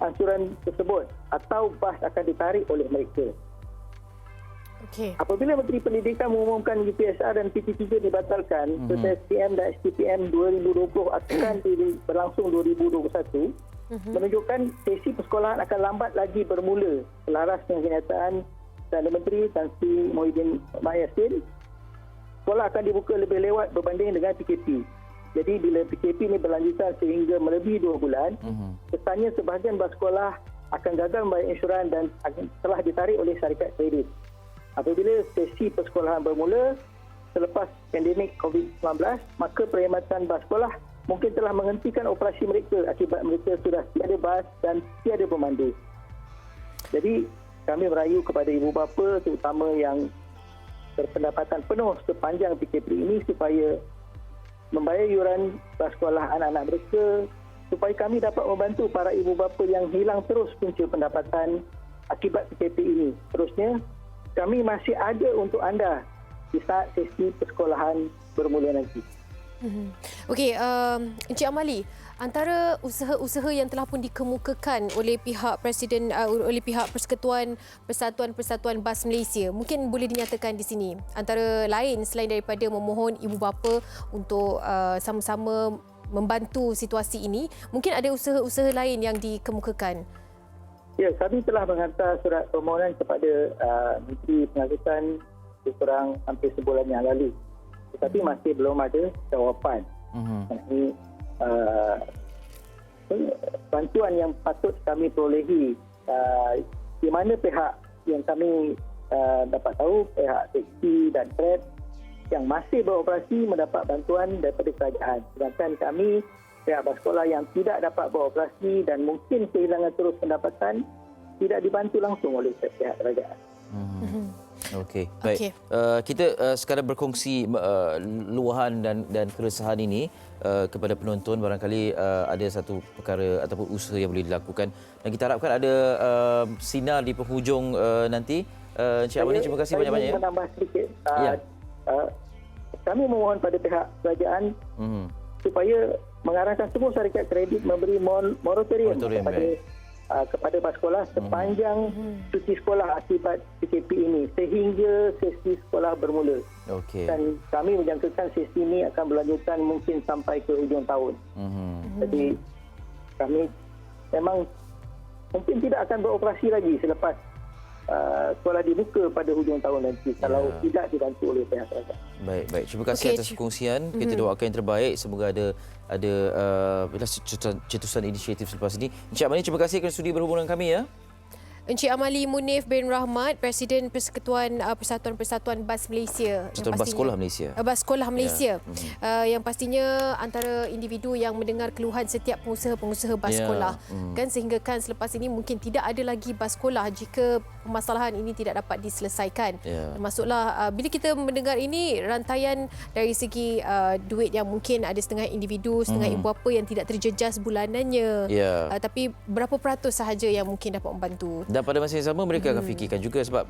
ansuran tersebut atau bas akan ditarik oleh mereka. Apabila Menteri Pendidikan mengumumkan UPSR dan PT3 dibatalkan, serta SPM dan STPM 2020 akan berlangsung 2021, menunjukkan sesi persekolahan akan lambat lagi bermula selaras dengan kenyataan Perdana Menteri Tan Sri Muhyiddin Yassin. Sekolah akan dibuka lebih lewat berbanding dengan PKP. Jadi bila PKP ini berlanjutan sehingga melebihi 2 bulan, kesannya sebahagian bas sekolah akan gagal membayar insurans dan telah ditarik oleh syarikat kredit. Apabila sesi persekolahan bermula selepas pandemik COVID-19, maka perkhidmatan bas sekolah mungkin telah menghentikan operasi mereka akibat mereka sudah tiada bas dan tiada pemandu. Jadi kami merayu kepada ibu bapa terutama yang berpendapatan penuh sepanjang PKP ini supaya membayar yuran bas sekolah anak-anak mereka, supaya kami dapat membantu para ibu bapa yang hilang terus punca pendapatan akibat PKP ini. Terusnya, kami masih ada untuk anda di saat sesi persekolahan bermula nanti.
Okey, Encik Amali, antara usaha-usaha yang telah pun dikemukakan oleh pihak Presiden, oleh pihak Persekutuan Persatuan Bas Malaysia, mungkin boleh dinyatakan di sini. Antara lain selain daripada memohon ibu bapa untuk sama-sama membantu situasi ini, mungkin ada usaha-usaha lain yang dikemukakan.
Ya, kami telah menghantar surat permohonan kepada Menteri Pengangkutan kurang hampir sebulan yang lalu. Tetapi masih belum ada jawapan. Ini bantuan yang patut kami perolehi, di mana pihak yang kami dapat tahu, pihak teksi dan Grab yang masih beroperasi mendapat bantuan daripada kerajaan. Sedangkan kami, pihak bas sekolah yang tidak dapat beroperasi dan mungkin kehilangan terus pendapatan, tidak dibantu langsung oleh pihak kerajaan.
Okey, baik. Kita sekadar berkongsi luahan dan keresahan ini kepada penonton. Barangkali ada satu perkara ataupun usaha yang boleh dilakukan. Dan kita harapkan ada sinar di penghujung nanti. Encik Amali, terima kasih banyak-banyak.
Saya menambah sedikit. Kami memohon pada pihak kerajaan supaya mengarahkan semua syarikat kredit memberi moratorium kepada bas sekolah sepanjang cuti sekolah akibat PKP ini sehingga sesi sekolah bermula. Dan kami menjangkakan sesi ini akan berlanjutan mungkin sampai ke hujung tahun. Jadi kami memang mungkin tidak akan beroperasi lagi selepas sekolah dibuka pada hujung tahun nanti kalau tidak dibantu oleh pihak kerajaan.
Baik. Terima kasih atas perkongsian. Kita doakan yang terbaik. Semoga ada cetusan inisiatif selepas ini. Encik Amali, terima kasih kerana sudi berhubung dengan kami ya.
Encik Amali Munif bin Rahmat, Presiden Persekutuan Persatuan Bas Malaysia.
Bas Sekolah Malaysia.
Bas Sekolah Malaysia. Yang pastinya antara individu yang mendengar keluhan setiap pengusaha-pengusaha bas sekolah. Kan sehinggakan selepas ini mungkin tidak ada lagi bas sekolah jika permasalahan ini tidak dapat diselesaikan. Termasuklah bila kita mendengar ini rantaian dari segi duit yang mungkin ada setengah individu, setengah ibu bapa yang tidak terjejas bulanannya. Tapi berapa peratus sahaja yang mungkin dapat membantu.
Dan pada masa yang sama mereka akan fikirkan juga sebab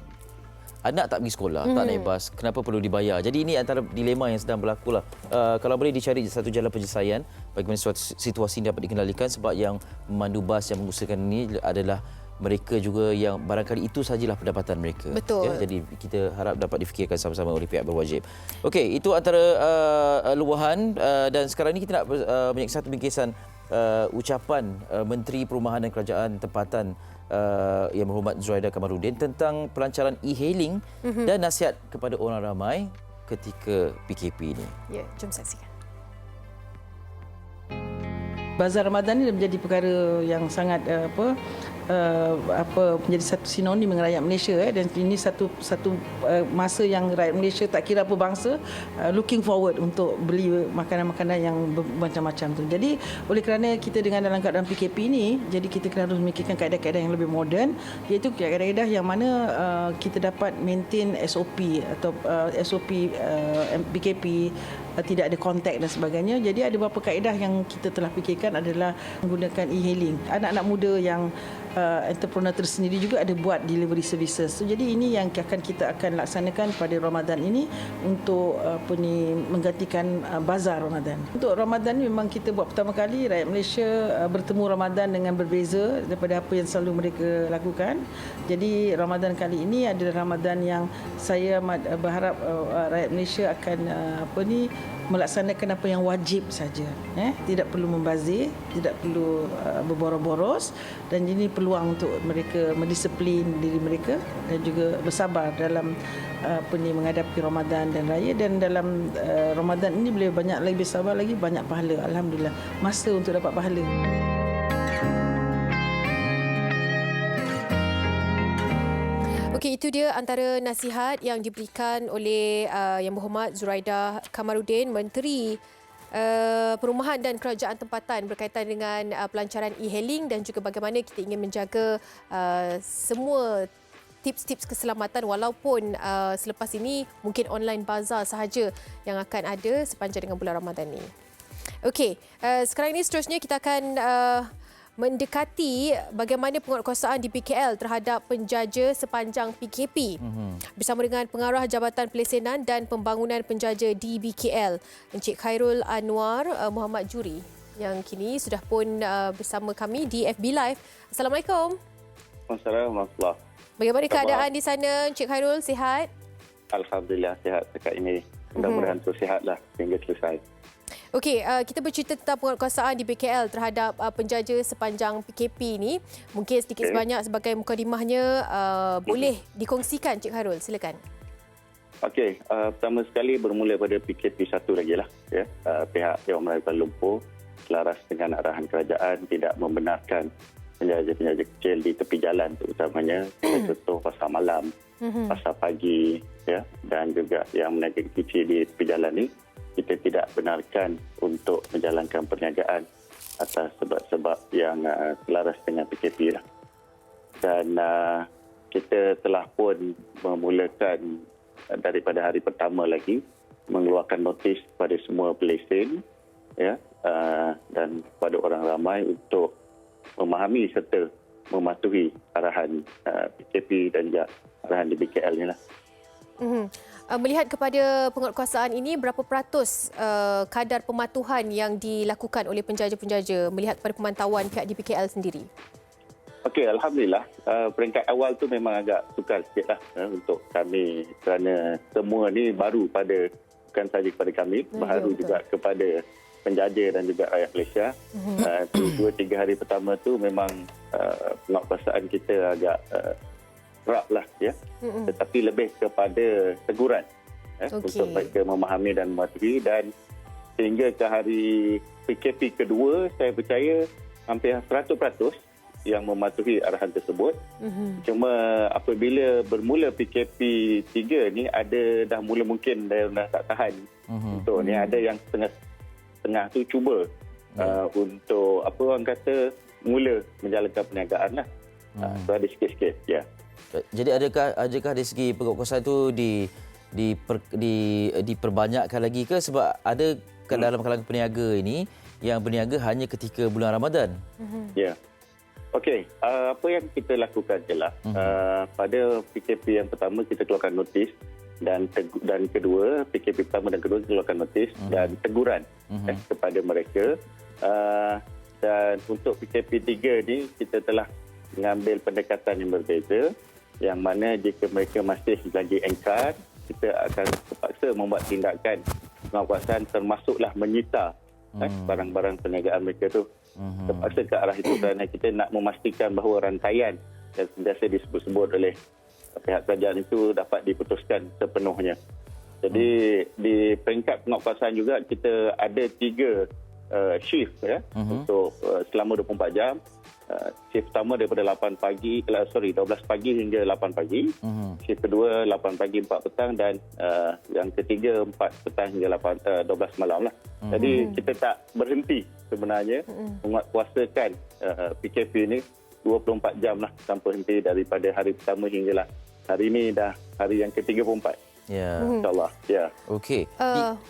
anak tak pergi sekolah, tak naik bas, kenapa perlu dibayar? Jadi ini antara dilema yang sedang berlaku lah. Kalau boleh dicari satu jalan penyelesaian bagaimana situasi ini dapat dikendalikan, sebab yang memandu bas yang mengusahakan ini adalah mereka juga yang barangkali itu sajalah pendapatan mereka.
Betul.
Jadi kita harap dapat difikirkan sama-sama oleh pihak berwajib. Okey, itu antara luahan dan sekarang ini kita nak menyaksikan satu bingkisan ucapan Menteri Perumahan dan Kerajaan Tempatan Yang Berhormat Zuraida Kamarudin tentang pelancaran e-hailing dan nasihat kepada orang ramai ketika PKP ini.
Ya, jom saksikan.
Bazar Ramadan ini menjadi perkara yang sangat menjadi satu sinonim dengan rakyat Malaysia dan ini satu masa yang rakyat Malaysia tak kira apa bangsa looking forward untuk beli makanan-makanan yang macam-macam tu. Jadi oleh kerana kita dalam keadaan PKP ini, jadi kita kena harus memikirkan kaedah-kaedah yang lebih moden, iaitu kaedah-kaedah yang mana kita dapat maintain SOP atau SOP PKP, tidak ada kontak dan sebagainya. Jadi ada beberapa kaedah yang kita telah fikirkan adalah menggunakan e-hailing. Anak-anak muda yang entrepreneur tersendiri juga ada buat delivery services. So, jadi ini yang kita akan laksanakan pada Ramadan ini untuk menggantikan bazar Ramadan. Untuk Ramadan ini memang kita buat pertama kali rakyat Malaysia bertemu Ramadan dengan berbeza daripada apa yang selalu mereka lakukan. Jadi Ramadan kali ini adalah Ramadan yang saya berharap rakyat Malaysia akan melaksanakan apa yang wajib saja. Tidak perlu membazir, tidak perlu berboros-boros, dan ini peluang untuk mereka mendisiplin diri mereka dan juga bersabar dalam menghadapi Ramadan dan raya. Dan dalam Ramadan ini boleh banyak lagi bersabar lagi, banyak pahala. Alhamdulillah, masa untuk dapat pahala.
Okey, itu dia antara nasihat yang diberikan oleh Yang Berhormat Zuraidah Kamaruddin, Menteri Perumahan dan Kerajaan Tempatan berkaitan dengan pelancaran e-hailing dan juga bagaimana kita ingin menjaga semua tips-tips keselamatan walaupun selepas ini mungkin online bazar sahaja yang akan ada sepanjang dengan bulan Ramadan ini. Okey, sekarang ini seterusnya kita akan mendekati bagaimana penguatkuasaan di BKL terhadap penjaja sepanjang PKP bersama dengan Pengarah Jabatan Pelesenan dan Pembangunan Penjaja di BKL, Encik Khairul Anwar Muhammad Juri yang kini sudah pun bersama kami di FB Live. Assalamualaikum.
Assalamualaikum.
Bagaimana keadaan di sana, Encik Khairul? Sihat?
Alhamdulillah sihat dekat ini. Mudah-mudahan terus sihatlah hingga selesai.
Okey, kita bercerita tentang penguatkuasaan di BKL terhadap penjaja sepanjang PKP ini. Mungkin sedikit sebanyak sebagai mukadimahnya boleh dikongsikan, Cik Khairul. Silakan.
Okey, pertama sekali bermula pada PKP 1 lagi lah. Ya. Pihak Dewan Melayu Kuala Lumpur selaras dengan arahan kerajaan tidak membenarkan penjaja-penjaja kecil di tepi jalan, terutamanya contoh pasar malam, pasar pagi, ya, dan juga yang meniaga kecil di tepi jalan ni. Kita tidak benarkan untuk menjalankan perniagaan atas sebab-sebab yang selaras dengan PKP lah. Dan kita telah pun memulakan daripada hari pertama lagi mengeluarkan notis kepada semua pelesen, ya, dan kepada orang ramai untuk memahami serta mematuhi arahan PKP dan juga arahan di BKL ni lah.
Melihat kepada penguatkuasaan ini, berapa peratus kadar pematuhan yang dilakukan oleh penjaja-penjaja melihat kepada pemantauan pihak di BKL sendiri?
Okey, Alhamdulillah. Peringkat awal tu memang agak sukar sikit lah untuk kami kerana semua ni baru bukan saja kepada kami, baru juga kepada penjaja dan juga rakyat Malaysia. 2-3 hari pertama tu memang penguatkuasaan kita agak kerap lah, ya. Tetapi lebih kepada teguran untuk mereka memahami dan mematuhi, dan sehingga ke hari PKP kedua saya percaya hampir 100% yang mematuhi arahan tersebut. Cuma apabila bermula PKP 3 ni dah mula mungkin dah tak tahan untuk ni, ada yang tengah tu cuba untuk orang kata mula menjalankan perniagaan lah. So ada sikit-sikit, ya.
Jadi adakah dari segi penguatkuasaan itu diperbanyakkan lagi ke, sebab ada dalam kalangan peniaga ini yang berniaga hanya ketika bulan Ramadan?
Ya. Okey, apa yang kita lakukan ialah pada PKP yang pertama kita keluarkan notis, dan kedua PKP pertama dan kedua kita keluarkan notis dan teguran kepada mereka, dan untuk PKP 3 ni kita telah mengambil pendekatan yang berbeza, yang mana jika mereka masih lagi engkar, kita akan terpaksa membuat tindakan penguatkuasaan, termasuklah menyita barang-barang perniagaan mereka tu. Terpaksa ke arah itu kerana kita nak memastikan bahawa rantaian yang sentiasa disebut-sebut oleh pihak kerajaan itu dapat diputuskan sepenuhnya. Jadi di peringkat penguatkuasaan juga kita ada 3 shift, ya, untuk selama 24 jam. Shift pertama daripada 12 pagi hingga 8 pagi. Shift kedua 8 pagi 4 petang, dan yang ketiga 4 petang hingga 12 malam lah. Jadi kita tak berhenti sebenarnya menguatkuasakan PKP ni 24 jam lah tanpa henti daripada hari pertama hinggalah hari ini dah hari yang ke-34.
Ya.
InsyaAllah. Ya.
Okey.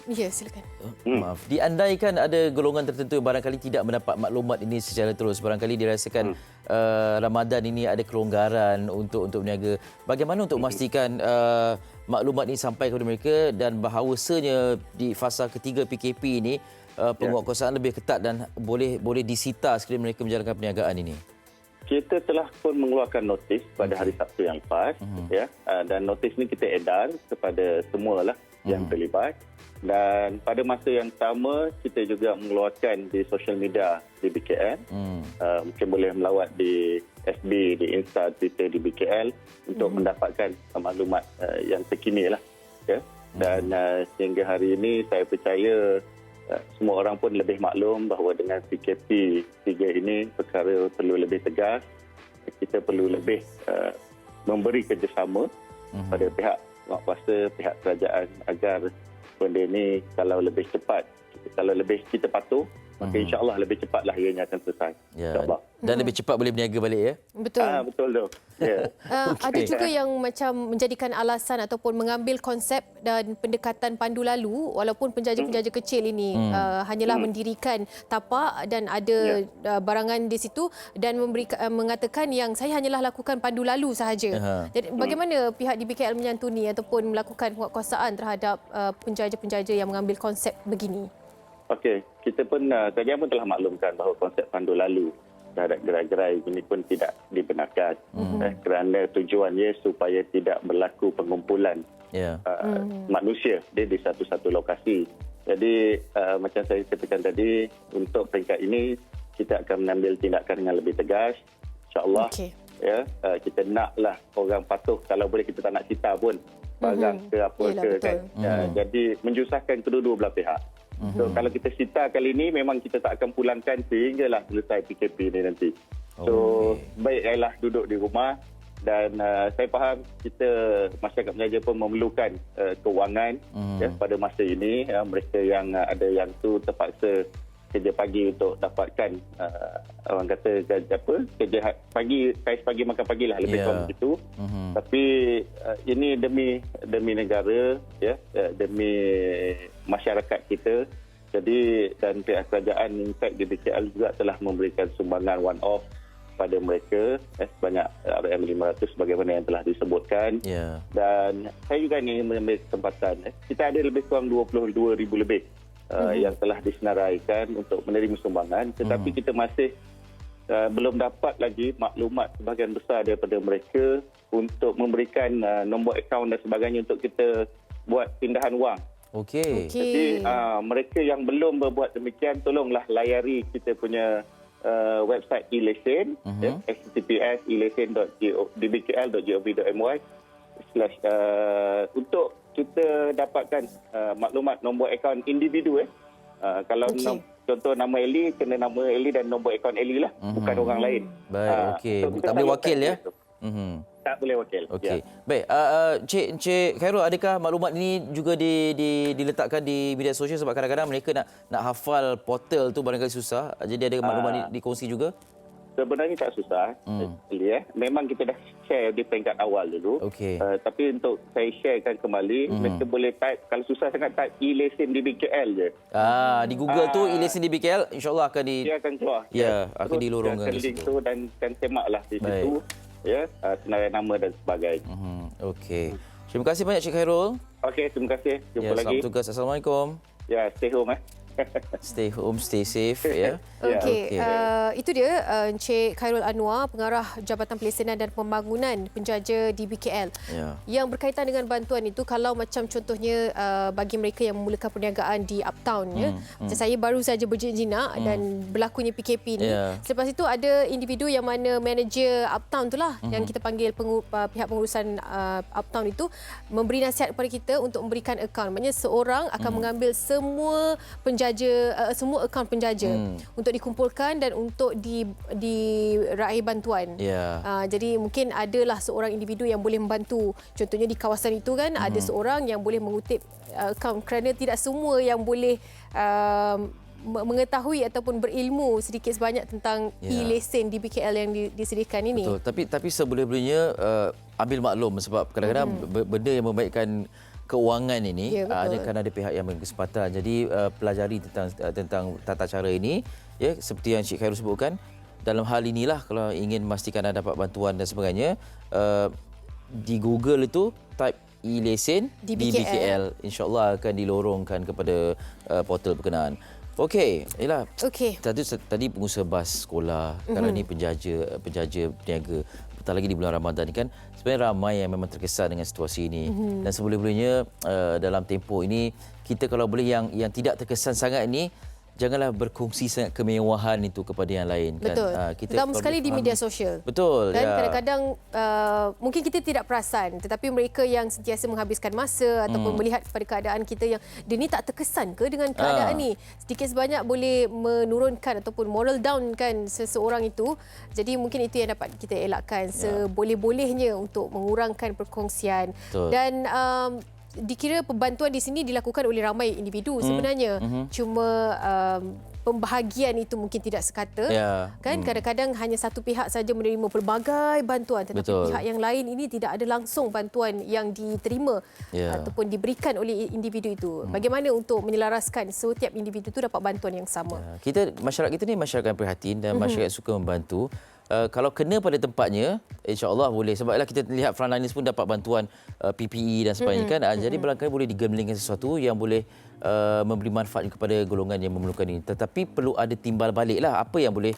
Ya, silakan.
Maaf. Diandaikan ada golongan tertentu yang barangkali tidak mendapat maklumat ini secara terus. Barangkali dirasakan Ramadan ini ada kelonggaran untuk berniaga. Bagaimana untuk memastikan maklumat ini sampai kepada mereka, dan bahawasanya di fasa ketiga PKP ini penguatkuasaan lebih ketat dan boleh disita sekiranya mereka menjalankan perniagaan ini?
Kita telah pun mengeluarkan notis pada hari Sabtu yang lepas, ya, dan notis ni kita edar kepada semualah yang terlibat, dan pada masa yang sama kita juga mengeluarkan di social media di BKL. Mungkin boleh melawat di FB, di Insta, Twitter di BKL untuk mendapatkan maklumat yang terkini lah, ya. Dan sehingga hari ini saya percaya semua orang pun lebih maklum bahawa dengan PKP 3 ini perkara perlu lebih tegas. Kita perlu lebih memberi kerjasama pada pihak penguatkuasa, pihak kerajaan agar benda ini kalau lebih cepat, kalau lebih kita patuh, maka insya-Allah lebih cepatlah ianya akan selesai.
Ya.
InsyaAllah.
Dan lebih cepat boleh berniaga balik ya.
Betul.
Betul tu. Ya.
Ada juga yang macam menjadikan alasan ataupun mengambil konsep dan pendekatan pandu lalu walaupun penjaja-penjaja kecil ini hanyalah mendirikan tapak dan ada barangan di situ dan mengatakan yang saya hanyalah lakukan pandu lalu sahaja. Jadi bagaimana pihak DBKL menyantuni ataupun melakukan penguatkuasaan terhadap penjaja-penjaja yang mengambil konsep begini?
Okey, kita pun kerajaan pun telah maklumkan bahawa konsep pandu lalu terhadap gerai-gerai ini pun tidak dibenarkan kerana tujuannya supaya tidak berlaku pengumpulan manusia di satu-satu lokasi. Jadi macam saya katakan tadi, untuk peringkat ini kita akan mengambil tindakan dengan lebih tegas, insya-Allah. Ya, kita naklah orang patuh, kalau boleh kita tak nak cita pun barang ke apa ke kan. Jadi menjusahkan kedua-dua belah pihak. So kalau kita sita kali ini memang kita tak akan pulangkan sehinggalah selesai PKP ni nanti. So baiklah duduk di rumah dan saya faham kita masyarakat penjaja pun memerlukan kewangan pada masa ini. Mereka yang ada yang tu terpaksa kerja pagi untuk dapatkan orang kata kerja pagi, kais pagi makan pagilah lebih kurang begitu. Tapi ini demi negara ya, demi masyarakat kita. Jadi dan pihak kerajaan insight DBKL juga telah memberikan sumbangan one off pada mereka sebanyak RM500 bagaimana yang telah disebutkan. Dan saya juga ingin mengambil kesempatan, kita ada lebih kurang 22,000 lebih yang telah disenaraikan untuk menerima sumbangan, tetapi kita masih belum dapat lagi maklumat sebahagian besar daripada mereka untuk memberikan nombor akaun dan sebagainya untuk kita buat pindahan wang. Jadi mereka yang belum berbuat demikian, tolonglah layari kita punya website e-lesen, https://elesen.dbkl.gov.my untuk kita dapatkan maklumat nombor akaun individu. Kalau contoh nama Eli, kena nama Eli dan nombor akaun Eli lah, bukan orang lain.
Baik, tak boleh wakil ya?
Tak boleh wakil.
Okey. Baik, Encik Khairul, adakah maklumat ini juga diletakkan di media sosial sebab kadang-kadang mereka nak hafal portal tu barangkali susah. Jadi ada maklumat ini dikongsi juga?
Sebenarnya tak susah. Memang kita dah share di peringkat awal dulu. Tapi untuk saya sharekan kembali, mereka boleh type, kalau susah sangat type e-lesen DBKL je.
Di Google tu e-lesen DBKL, insya-Allah akan
dia akan keluar.
Ya, akan dilorongkan di situ.
Dan semaklah di situ. Ya, senarai nama dan sebagainya.
Okey. Terima kasih banyak Cik Khairul.
Okey, terima kasih. Jumpa lagi.
Selamat tugas. Assalamualaikum.
Ya, stay home
Stay home, stay safe ya.
Okey, itu dia Encik Khairul Anwar, Pengarah Jabatan Pelesenan dan Pembangunan Penjaja DBKL. Yang berkaitan dengan bantuan itu, kalau macam contohnya bagi mereka yang memulakan perniagaan di Uptown ya. Macam saya baru saja berjinak dan berlakunya PKP ni. Selepas itu ada individu yang mana manager Uptown itulah yang kita panggil pihak pengurusan Uptown itu memberi nasihat kepada kita untuk memberikan akaun. Maknanya seorang akan mengambil semua semua akaun penjaja untuk dikumpulkan dan untuk diraih bantuan. Jadi mungkin adalah seorang individu yang boleh membantu. Contohnya di kawasan itu kan ada seorang yang boleh mengutip akaun, kerana tidak semua yang boleh mengetahui ataupun berilmu sedikit sebanyak tentang e-lesen DBKL yang disediakan ini.
Betul. Tapi sebelum-belumnya ambil maklum sebab kadang-kadang benda yang membaikkan keuangan ini akan ada pihak yang berkesempatan. Jadi pelajari tentang tata cara ini ya, seperti yang Cik Khairul sebutkan. Dalam hal inilah kalau ingin memastikan anda dapat bantuan dan sebagainya, di Google itu type e-lesen DBKL, insya-Allah akan dilorongkan kepada portal berkenaan. Okey, ialah. Tadi pengusaha bas sekolah, sekarang ni penjaja peniaga. Apatah lagi di bulan Ramadan ni kan, sebenarnya ramai yang memang terkesan dengan situasi ini. Dan sebelum-belumnya dalam tempoh ini, kita kalau boleh yang tidak terkesan sangat ini, janganlah berkongsi sangat kemewahan itu kepada yang lain.
Betul.
Kan? Kita
terutama sekali di media sosial.
Betul.
Dan kadang-kadang mungkin kita tidak perasan, tetapi mereka yang sentiasa menghabiskan masa ataupun melihat kepada keadaan kita yang dia ni tak terkesan ke dengan keadaan ni, sedikit sebanyak boleh menurunkan ataupun moral down kan seseorang itu. Jadi mungkin itu yang dapat kita elakkan seboleh-bolehnya untuk mengurangkan perkongsian.
Betul.
Dan dikira pembantuan di sini dilakukan oleh ramai individu sebenarnya. Cuma pembahagian itu mungkin tidak sekata. Kan kadang-kadang hanya satu pihak saja menerima pelbagai bantuan, tetapi pihak yang lain ini tidak ada langsung bantuan yang diterima ataupun diberikan oleh individu itu. Bagaimana untuk menyelaraskan setiap individu itu dapat bantuan yang sama?
Masyarakat kita ni masyarakat prihatin dan masyarakat suka membantu. Kalau kena pada tempatnya, insya-Allah boleh. Sebablah kita lihat frontliners pun dapat bantuan PPE dan sebagainya kan. Jadi barangkali boleh digemblengkan sesuatu yang boleh memberi manfaat kepada golongan yang memerlukan ini. Tetapi perlu ada timbal baliklah apa yang boleh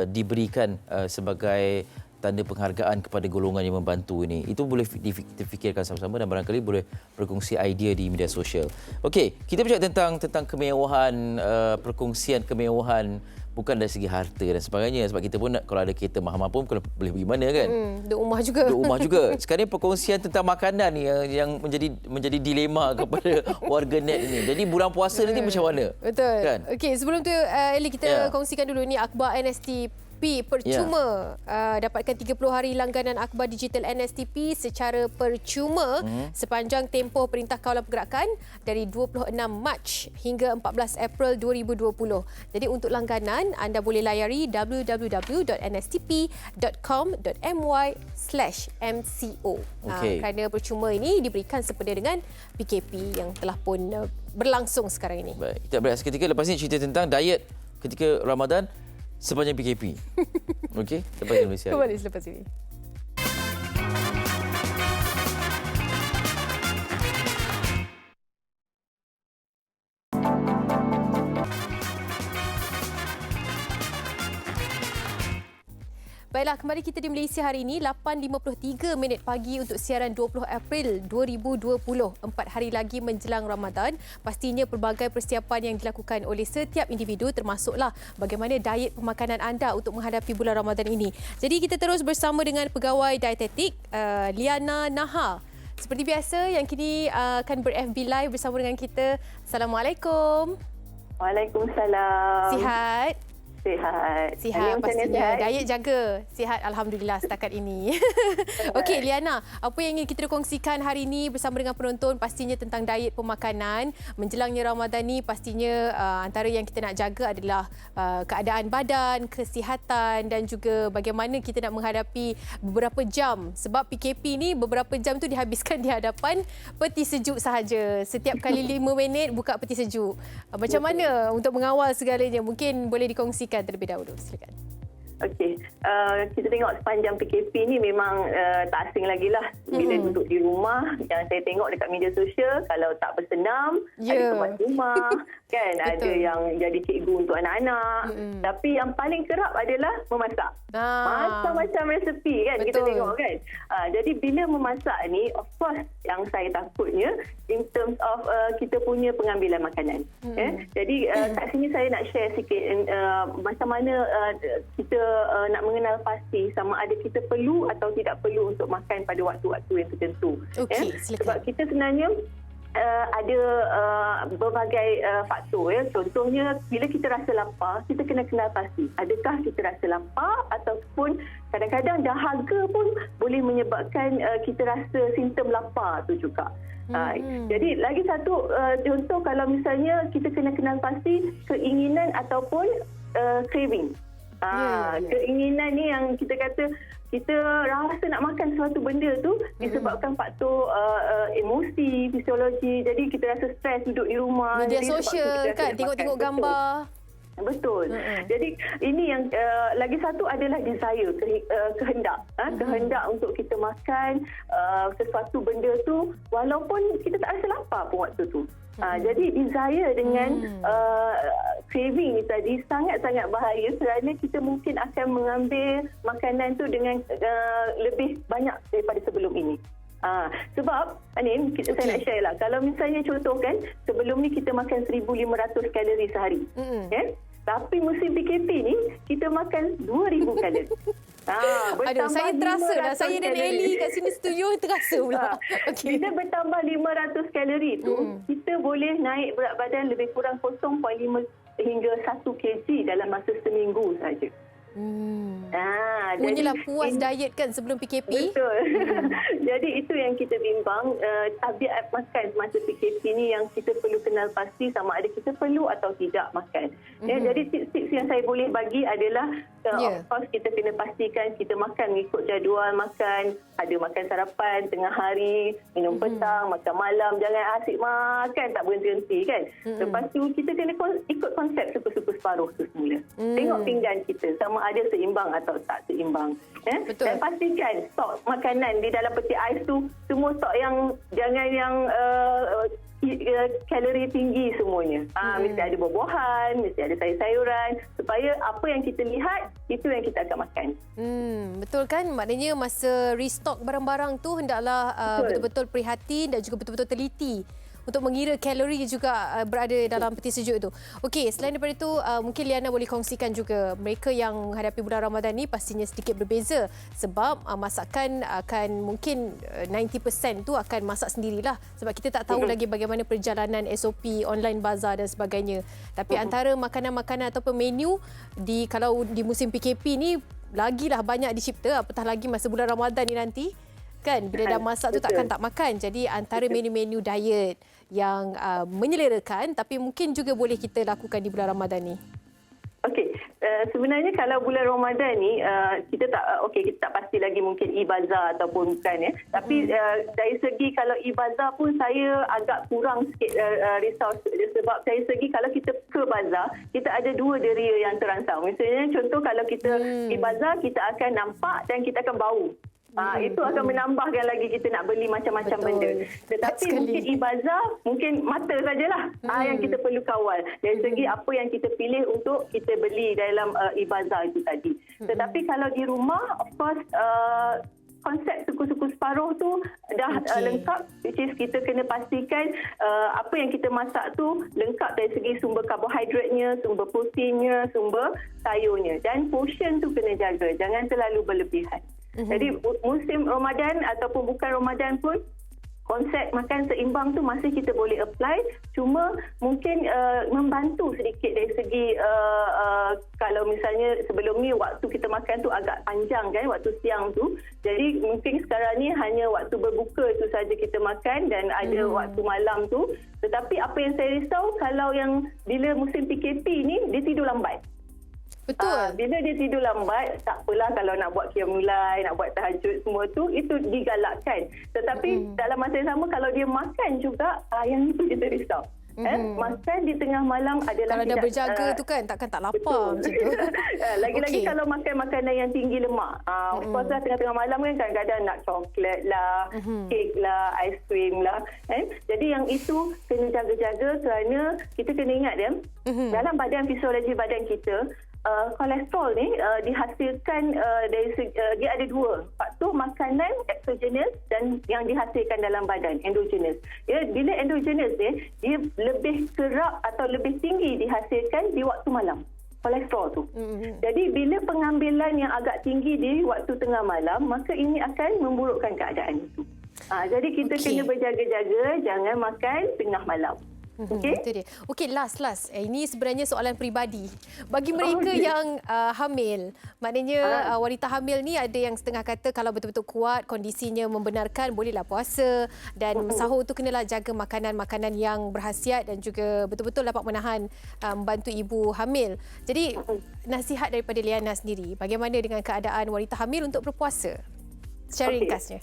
diberikan sebagai tanda penghargaan kepada golongan yang membantu ini. Itu boleh difikirkan sama-sama dan barangkali boleh berkongsi idea di media sosial. Okey, kita bercakap tentang kemewahan, perkongsian kemewahan bukan dari segi harta dan sebagainya, sebab kita pun kalau ada kereta mahal pun boleh pergi mana kan.
Duduk rumah juga.
Sekarang perkongsian tentang makanan ni yang menjadi dilema kepada warga net ini. Jadi bulan puasa nanti macam mana?
Betul.
Kan?
Okey, sebelum tu Eli kita kongsikan dulu ni akhbar NSTP percuma. Dapatkan 30 hari langganan akhbar digital NSTP secara percuma sepanjang tempoh Perintah Kawalan Pergerakan dari 26 Mac hingga 14 April 2020. Jadi untuk langganan anda boleh layari www.nstp.com.my/mco. Kerana percuma ini diberikan sepada dengan PKP yang telah pun berlangsung sekarang ini.
Baik, kita berehat seketika. Lepas ni cerita tentang diet ketika Ramadan sepanjang PKP. Okey, lepas ini Malaysia.
Kembali selepas ini. Baiklah, kembali kita di Malaysia hari ini 8.53 pagi untuk siaran 20 April 2020. 4 hari lagi menjelang Ramadan. Pastinya pelbagai persiapan yang dilakukan oleh setiap individu termasuklah bagaimana diet pemakanan anda untuk menghadapi bulan Ramadan ini. Jadi kita terus bersama dengan pegawai dietetik Liana Naha. Seperti biasa yang kini akan ber-FB live bersama dengan kita. Assalamualaikum.
Waalaikumsalam.
Sihat? Sihat pastinya. Diet jaga. Sihat alhamdulillah setakat ini. Okey Liana, apa yang ingin kita kongsikan hari ini bersama dengan penonton pastinya tentang diet pemakanan. Menjelangnya Ramadan ni pastinya antara yang kita nak jaga adalah keadaan badan, kesihatan dan juga bagaimana kita nak menghadapi beberapa jam. Sebab PKP ni beberapa jam tu dihabiskan di hadapan peti sejuk sahaja. Setiap kali 5 minit buka peti sejuk. Macam mana untuk mengawal segalanya? Mungkin boleh dikongsikan terlebih dahulu. Silakan.
Okey, kita tengok sepanjang PKP ni memang tak asing lagi lah bila duduk di rumah. Yang saya tengok dekat media sosial, kalau tak bersenam, ada kemas rumah, kan? Ada yang jadi cikgu untuk anak-anak. Tapi yang paling kerap adalah memasak. Macam-macam resepi kan kita tengok kan. Jadi bila memasak ni, of course yang saya takutnya in terms of kita punya pengambilan makanan. Jadi kat sini saya nak share sikit macam mana kita nak mengenal pasti sama ada kita perlu atau tidak perlu untuk makan pada waktu-waktu yang tertentu. Sebab kita sebenarnya ada berbagai faktor ya. Contohnya bila kita rasa lapar, kita kena kenal pasti. Adakah kita rasa lapar ataupun kadang-kadang dahaga pun boleh menyebabkan kita rasa simptom lapar tu juga. Jadi lagi satu contoh kalau misalnya kita kena kenal pasti keinginan ataupun craving. Keinginan ni yang kita kata kita rasa nak makan sesuatu benda tu disebabkan faktor emosi, fisiologi. Jadi kita rasa stres duduk di rumah.
Media sosial kan, tengok-tengok gambar.
Betul. Jadi ini yang lagi satu adalah desire, kehendak. Kehendak untuk kita makan sesuatu benda tu walaupun kita tak rasa lapar pun waktu tu. Jadi desire dengan craving tadi sangat-sangat bahaya kerana kita mungkin akan mengambil makanan tu dengan lebih banyak daripada sebelum ini. Sebab Anin, saya nak share lah. Kalau misalnya contoh kan, sebelum ni kita makan 1,500 kalori sehari. Tapi musim PKP ni, kita makan 2,000 kalori.
Aduh, saya terasa dah. Saya dan Ellie kat sini studio terasa pula.
Bila bertambah 500 kalori tu, kita boleh naik berat badan lebih kurang 0.5 hingga 1 kg dalam masa seminggu saja.
Punyalah puas diet kan sebelum PKP.
Betul. Jadi itu yang kita bimbang, tabiat makan semasa PKP ni yang kita perlu kenal pasti sama ada kita perlu atau tidak makan. Jadi tips-tips yang saya boleh bagi adalah of course kita kena pastikan kita makan mengikut jadual makan. Ada makan sarapan tengah hari, minum petang, makan malam. Jangan asyik makan tak berhenti-henti kan. Lepas tu kita kena ikut konsep suku-suku separuh tu semula. Tengok pinggan kita sama ada seimbang atau tak seimbang. Dan pastikan stok makanan di dalam peti ais tu semua stok yang jangan yang kalori tinggi semuanya. Mesti ada buah-buahan, mesti ada sayur-sayuran supaya apa yang kita lihat itu yang kita akan makan.
Betul kan? Maknanya masa restock barang-barang tu hendaklah betul-betul prihatin dan juga betul-betul teliti untuk mengira kalori juga berada dalam peti sejuk itu. Okey, selain daripada itu, mungkin Liana boleh kongsikan juga mereka yang menghadapi bulan Ramadan ni pastinya sedikit berbeza sebab masakan akan mungkin 90% tu akan masak sendirilah sebab kita tak tahu lagi bagaimana perjalanan SOP online bazar dan sebagainya. Tapi antara makanan-makanan ataupun menu kalau di musim PKP ni lagilah banyak dicipta, apatah lagi masa bulan Ramadan ni nanti. Kan bila dah masak tu takkan tak makan. Jadi antara menu-menu diet yang menyelerakan tapi mungkin juga boleh kita lakukan di bulan Ramadan ni.
Okey, sebenarnya kalau bulan Ramadan ni kita tak pasti lagi mungkin e-bazar ataupun bukan Tapi dari segi kalau e-bazar pun saya agak kurang sikit risau sebab dari segi kalau kita ke bazar, kita ada dua deria yang teransang. Misalnya contoh kalau kita e-bazar, kita akan nampak dan kita akan bau. Itu akan menambahkan lagi kita nak beli macam-macam benda. Tetapi mungkin e-bazar, mungkin mata sajalah yang kita perlu kawal. Dari segi apa yang kita pilih untuk kita beli dalam e-bazar itu tadi. Tetapi kalau di rumah, of course, konsep suku-suku separuh tu dah lengkap, which is kita kena pastikan apa yang kita masak tu lengkap dari segi sumber karbohidratnya, sumber proteinnya, sumber sayurnya. Dan portion tu kena jaga, jangan terlalu berlebihan. Jadi musim Ramadan ataupun bukan Ramadan pun konsep makan seimbang tu masih kita boleh apply, cuma mungkin membantu sedikit dari segi kalau misalnya sebelum ni waktu kita makan tu agak panjang kan, waktu siang tu. Jadi mungkin sekarang ni hanya waktu berbuka tu saja kita makan dan ada waktu malam tu. Tetapi apa yang saya risau kalau yang bila musim PKP ni dia tidur lambat.
Betul.
Bila dia tidur lambat, tak apalah kalau nak buat qiyamulai, nak buat tahajud semua tu, itu digalakkan. Tetapi dalam masa yang sama, kalau dia makan juga, yang itu kita risau. Makan di tengah malam adalah
kalau dah berjaga tu kan, takkan tak lapar macam tu.
Lagi-lagi kalau makan makanan yang tinggi lemak. Of course lah, tengah-tengah malam kan kadang-kadang nak coklat lah, kek lah, aiskrim lah. Jadi yang itu kena jaga-jaga kerana kita kena ingat dalam badan fisiologi badan kita, kolesterol ni dihasilkan dari dia ada dua faktor, makanan exogenous dan yang dihasilkan dalam badan endogenous. Bila endogenous ni dia lebih kerap atau lebih tinggi dihasilkan di waktu malam, kolesterol tu. Jadi bila pengambilan yang agak tinggi di waktu tengah malam, maka ini akan memburukkan keadaan itu. Jadi kita kena berjaga-jaga, jangan makan tengah malam.
Itu dia. Okey, last. Ini sebenarnya soalan peribadi. Bagi mereka yang hamil, maknanya wanita hamil ni ada yang setengah kata kalau betul-betul kuat, kondisinya membenarkan, bolehlah puasa dan sahur tu kenalah jaga makanan-makanan yang berkhasiat dan juga betul-betul dapat menahan membantu ibu hamil. Jadi nasihat daripada Liana sendiri, bagaimana dengan keadaan wanita hamil untuk berpuasa? Secara ringkasnya.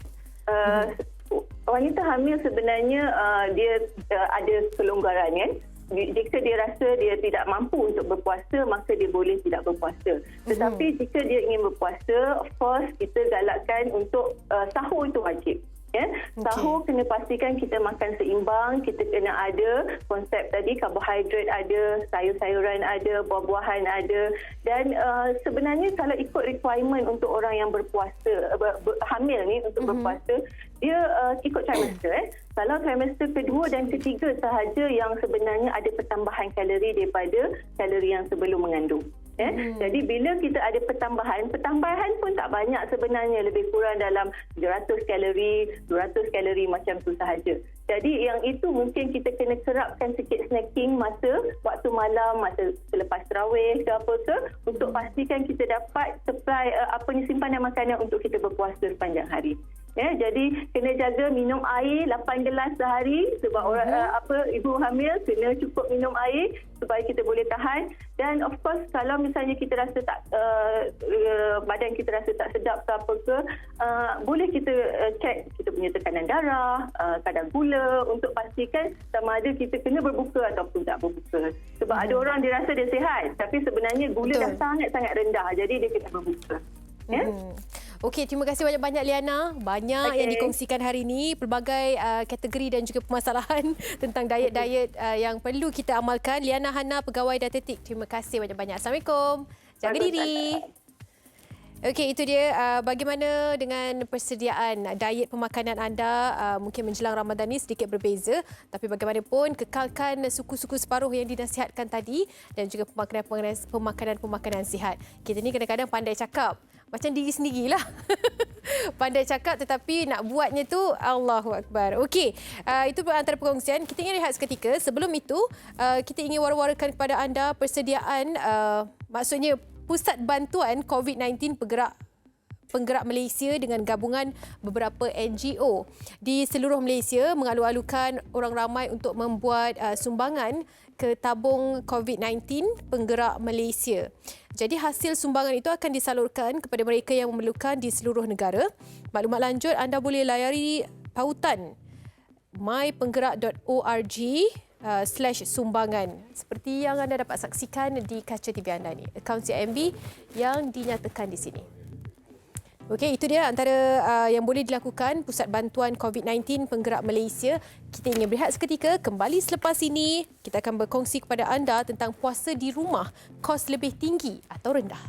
Wanita hamil sebenarnya dia ada kelonggaran kan. Jika dia rasa dia tidak mampu untuk berpuasa, maka dia boleh tidak berpuasa. Tetapi jika dia ingin berpuasa, of course kita galakkan untuk sahur itu wajib. Ya, sahur kena pastikan kita makan seimbang, kita kena ada konsep tadi karbohidrat ada, sayur-sayuran ada, buah-buahan ada dan sebenarnya kalau ikut requirement untuk orang yang berpuasa hamil ni untuk berpuasa dia ikut trimester Kalau trimester kedua dan ketiga sahaja yang sebenarnya ada pertambahan kalori daripada kalori yang sebelum mengandung. Jadi bila kita ada pertambahan pun tak banyak sebenarnya, lebih kurang dalam 300 kalori macam tu sahaja. Jadi yang itu mungkin kita kena kerapkan sikit snacking masa waktu malam, masa selepas tarawih ke apa ke, untuk pastikan kita dapat supply simpanan makanan untuk kita berpuasa sepanjang hari. Jadi kena jaga minum air 8 gelas sehari sebab orang ibu hamil kena cukup minum air supaya kita boleh tahan. Dan of course kalau misalnya kita rasa badan kita rasa tak sedap ke apa ke, boleh kita cek kita punya tekanan darah, kadar gula untuk pastikan sama ada kita kena berbuka ataupun tak berbuka. Sebab ada orang dia rasa dia sihat tapi sebenarnya gula dah sangat-sangat rendah, jadi dia kena berbuka.
Okey, terima kasih banyak-banyak Liana. Banyak yang dikongsikan hari ini, pelbagai kategori dan juga permasalahan tentang diet-diet yang perlu kita amalkan. Liana Hana, Pegawai Dietetik. Terima kasih banyak-banyak. Assalamualaikum. Jaga diri. Okey, itu dia bagaimana dengan persediaan diet pemakanan anda mungkin menjelang Ramadan ini sedikit berbeza, tapi bagaimanapun kekalkan suku-suku separuh yang dinasihatkan tadi dan juga pemakanan sihat. Kita ni kadang-kadang pandai cakap macam diri sendirilah. Pandai cakap tetapi nak buatnya tu Allahu Akbar. Okey, itu antara perkongsian. Kita ingin rehat seketika. Sebelum itu, kita ingin war-warakan kepada anda persediaan maksudnya Pusat Bantuan COVID-19 Penggerak Malaysia dengan gabungan beberapa NGO di seluruh Malaysia mengalu-alukan orang ramai untuk membuat sumbangan ke tabung COVID-19 Penggerak Malaysia. Jadi hasil sumbangan itu akan disalurkan kepada mereka yang memerlukan di seluruh negara. Maklumat lanjut anda boleh layari pautan mypenggerak.org/sumbangan seperti yang anda dapat saksikan di kaca TV anda ni, akaun CIMB yang dinyatakan di sini. Okey, itu dia antara yang boleh dilakukan Pusat Bantuan COVID-19 Penggerak Malaysia. Kita ingin berehat seketika, kembali selepas ini kita akan berkongsi kepada anda tentang puasa di rumah, kos lebih tinggi atau rendah.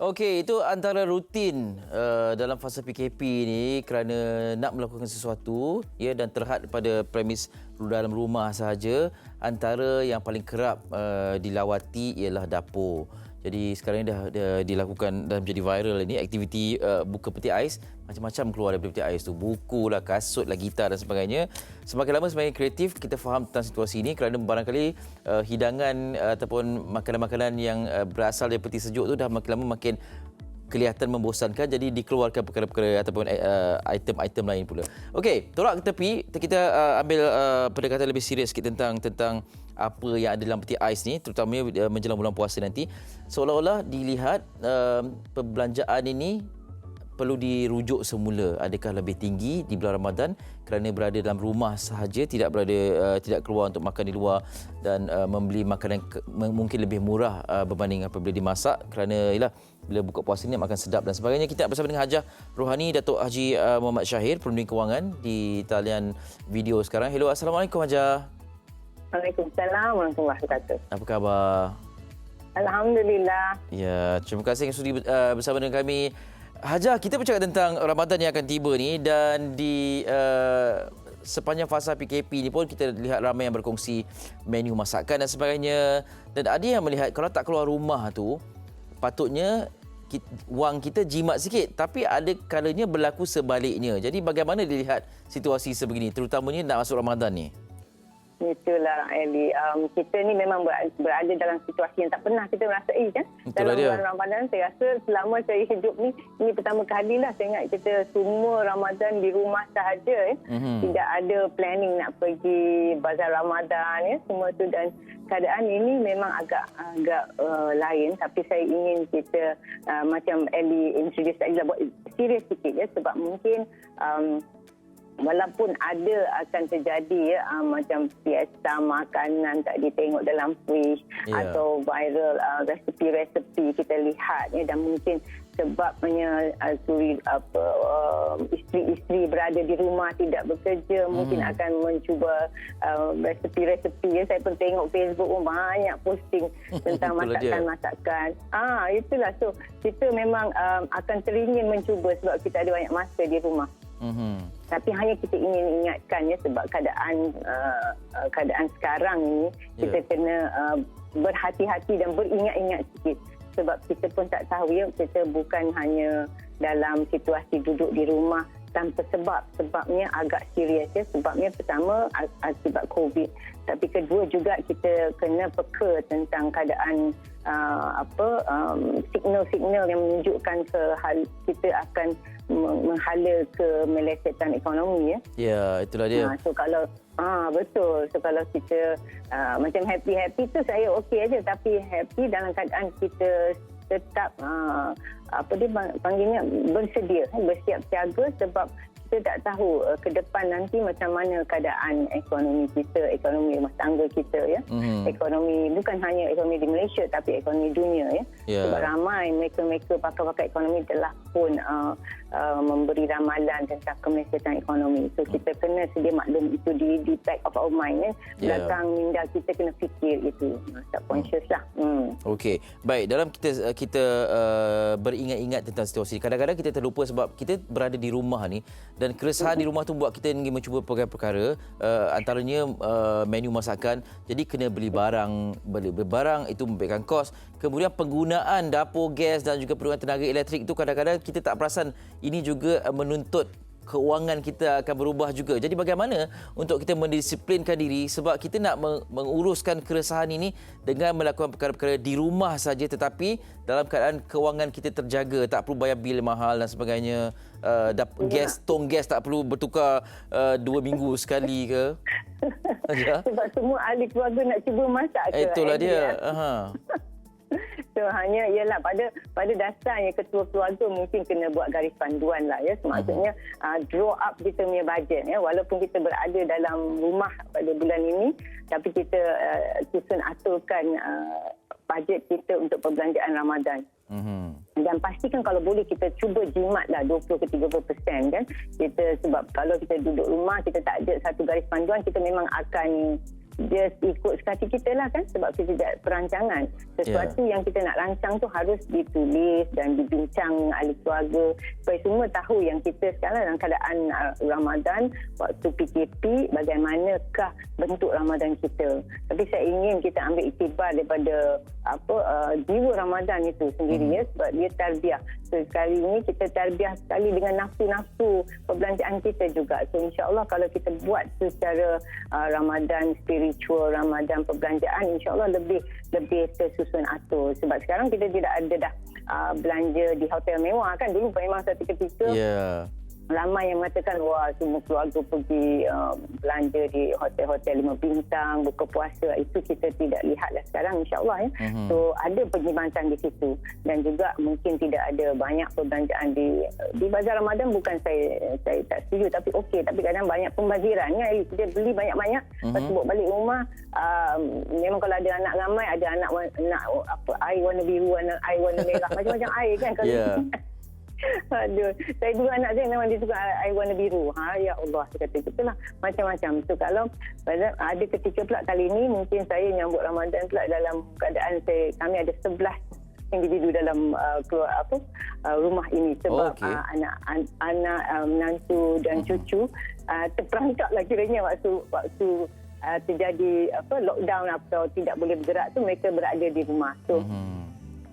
Okey, itu antara rutin dalam fasa PKP ni kerana nak melakukan sesuatu dan terhad pada premis dalam rumah sahaja. Antara yang paling kerap dilawati ialah dapur. Jadi sekarang ini dah dilakukan dan menjadi viral ini aktiviti buka peti ais. Macam-macam keluar daripada peti ais tu. Buku lah, kasut lah, gitar dan sebagainya. Semakin lama semakin kreatif kita faham tentang situasi ini kerana barangkali hidangan ataupun makanan-makanan yang berasal dari peti sejuk tu dah makin lama makin kelihatan membosankan, jadi dikeluarkan perkara-perkara ataupun item-item lain pula. Okey, tolak ke tepi, kita ambil pendekatan lebih serius sikit tentang apa yang ada dalam peti ais ni, terutamanya menjelang bulan puasa nanti. Seolah-olah dilihat perbelanjaan ini perlu dirujuk semula. Adakah lebih tinggi di bulan Ramadan kerana berada dalam rumah sahaja, tidak keluar untuk makan di luar dan membeli makanan mungkin lebih murah berbanding apabila dimasak kerana bila buka puasa ni makan sedap dan sebagainya. Kita bersama dengan Hajah Rohani, Datuk Haji Muhammad Syahir, Perunding Kewangan di talian video sekarang. Hello, Assalamualaikum Hajah.
Waalaikumsalam warahmatullahi wabarakatuh.
Apa khabar?
Alhamdulillah.
Ya, terima kasih yang sudi bersama dengan kami. Hajar, kita bercakap tentang Ramadan yang akan tiba ni, dan di sepanjang fasa PKP ni pun kita lihat ramai yang berkongsi menu masakan dan sebagainya. Dan ada yang melihat kalau tak keluar rumah tu, patutnya wang kita jimat sikit. Tapi ada kalanya berlaku sebaliknya. Jadi bagaimana dilihat situasi sebegini, terutamanya nak masuk Ramadan ni?
Itulah Eli, kita ni memang berada dalam situasi yang tak pernah kita rasai kan.
Itulah
dalam
dia.
bulan Ramadan, saya rasa selama saya hidup ni, ini pertama kali lah saya ingat kita semua Ramadan di rumah sahaja. Tidak ada planning nak pergi bazar Ramadan ya, semua tu. Dan keadaan ini memang agak lain, tapi saya ingin kita macam Eli introduce tadi lah, buat serius sikit ya, sebab mungkin walaupun ada akan terjadi macam fiesta makanan tak ditengok dalam fridge atau viral resepi-resepi kita lihat ya, dan mungkin sebabnya isteri-isteri berada di rumah tidak bekerja, mungkin akan mencuba resepi-resepi ya. Saya pun tengok Facebook pun banyak posting tentang masakan-masakan. Itulah, so kita memang akan teringin mencuba sebab kita ada banyak masa di rumah. Tapi hanya kita ingin ingatkan ya, sebab keadaan sekarang ini kita kena berhati-hati dan beringat-ingat sikit, sebab kita pun tak tahu ya, kita bukan hanya dalam situasi duduk di rumah tanpa sebabnya agak serius ya. Sebabnya pertama akibat COVID, tapi kedua juga kita kena peka tentang keadaan signal-signal yang menunjukkan kita akan menghala ke melesetkan ekonomi ya.
Ya, itulah dia.
So kalau betul. So kalau kita macam happy tu saya okey aja, tapi happy dalam keadaan kita tetap panggilnya bersiap siaga, sebab kita tak tahu ke depan nanti macam mana keadaan ekonomi kita, ekonomi rumah tangga kita ya. Ekonomi bukan hanya ekonomi di Malaysia tapi ekonomi dunia ya. Sebab ramai mereka pakar-pakar ekonomi telah pun memberi ramalan tentang kemelesetan ekonomi. So kita kena sedia maklum itu di back of our mind ya. Belakang minda kita kena fikir itu, subconscious lah.
Okey, baik, dalam kita beringat-ingat tentang situasi, kadang-kadang kita terlupa sebab kita berada di rumah ni, dan keresahan di rumah tu buat kita ingin mencuba perkara-perkara, antaranya menu masakan. Jadi kena beli barang itu memberikan kos. Kemudian penggunaan dapur gas dan juga penggunaan tenaga elektrik itu kadang-kadang kita tak perasan, ini juga menuntut keuangan kita akan berubah juga. Jadi bagaimana untuk kita mendisiplinkan diri, sebab kita nak menguruskan keresahan ini dengan melakukan perkara-perkara di rumah saja, tetapi dalam keadaan kewangan kita terjaga, tak perlu bayar bil mahal dan sebagainya. Tong gas tak perlu bertukar 2 minggu sekali ke.
Sebab semua ahli keluarga nak cuba masak ke.
Itulah dia.
So hanya ialah pada dasarnya ketua keluarga mungkin kena buat garis panduan lah ya. Maksudnya draw up kita punya bajet ya. Walaupun kita berada dalam rumah pada bulan ini, tapi kita susun aturkan bajet kita untuk perbelanjaan Ramadan. Dan pastikan kalau boleh kita cuba jimatlah 20 ke 30% kan. Sebab kalau kita duduk rumah, kita tak ada satu garis panduan, kita memang akan just ikut sekati kita lah kan, sebab kita tidak perancangan. Sesuatu yang kita nak rancang tu harus ditulis dan dibincang dengan ahli keluarga supaya semua tahu yang kita sekarang dalam keadaan Ramadan, waktu PKP, bagaimanakah bentuk Ramadan kita. Tapi saya ingin kita ambil iktibar daripada jiwa Ramadan itu sendiri ya, sebab dia tarbiyah. So sekali ini kita tarbiyah sekali dengan nafsu-nafsu perbelanjaan kita juga. So insya-Allah kalau kita buat secara Ramadan spiritual, Ramadan perbelanjaan, insya-Allah lebih tersusun atur. Sebab sekarang kita tidak ada dah belanja di hotel mewah kan. Dulu memang satu ketika ramai yang mengatakan wah semua keluarga pergi belanja di hotel-hotel 5 bintang, buka puasa. Itu kita tidak lihatlah sekarang, insya-Allah ya. So ada perkhidmatan di situ, dan juga mungkin tidak ada banyak perbelanjaan di bazar Ramadan. Bukan saya tak setuju, tapi okey, tapi kadang banyak pembaziran ya. Kita beli banyak-banyak, lepas tu bawa balik rumah. Memang kalau ada anak ramai, ada anak air warna biru, air warna merah, macam-macam air kan kalau Aduh, saya dulu anak saya memang dia suka air warna biru. Ya Allah, saya kata itulah macam-macam. So kalau ada ketika pula kali ini mungkin saya nyambut Ramadan pula dalam keadaan kami ada 11 individu dalam rumah ini sebab anak menantu dan cucu terperangkaplah kiranya waktu terjadi lockdown atau tidak boleh bergerak tu mereka berada di rumah. So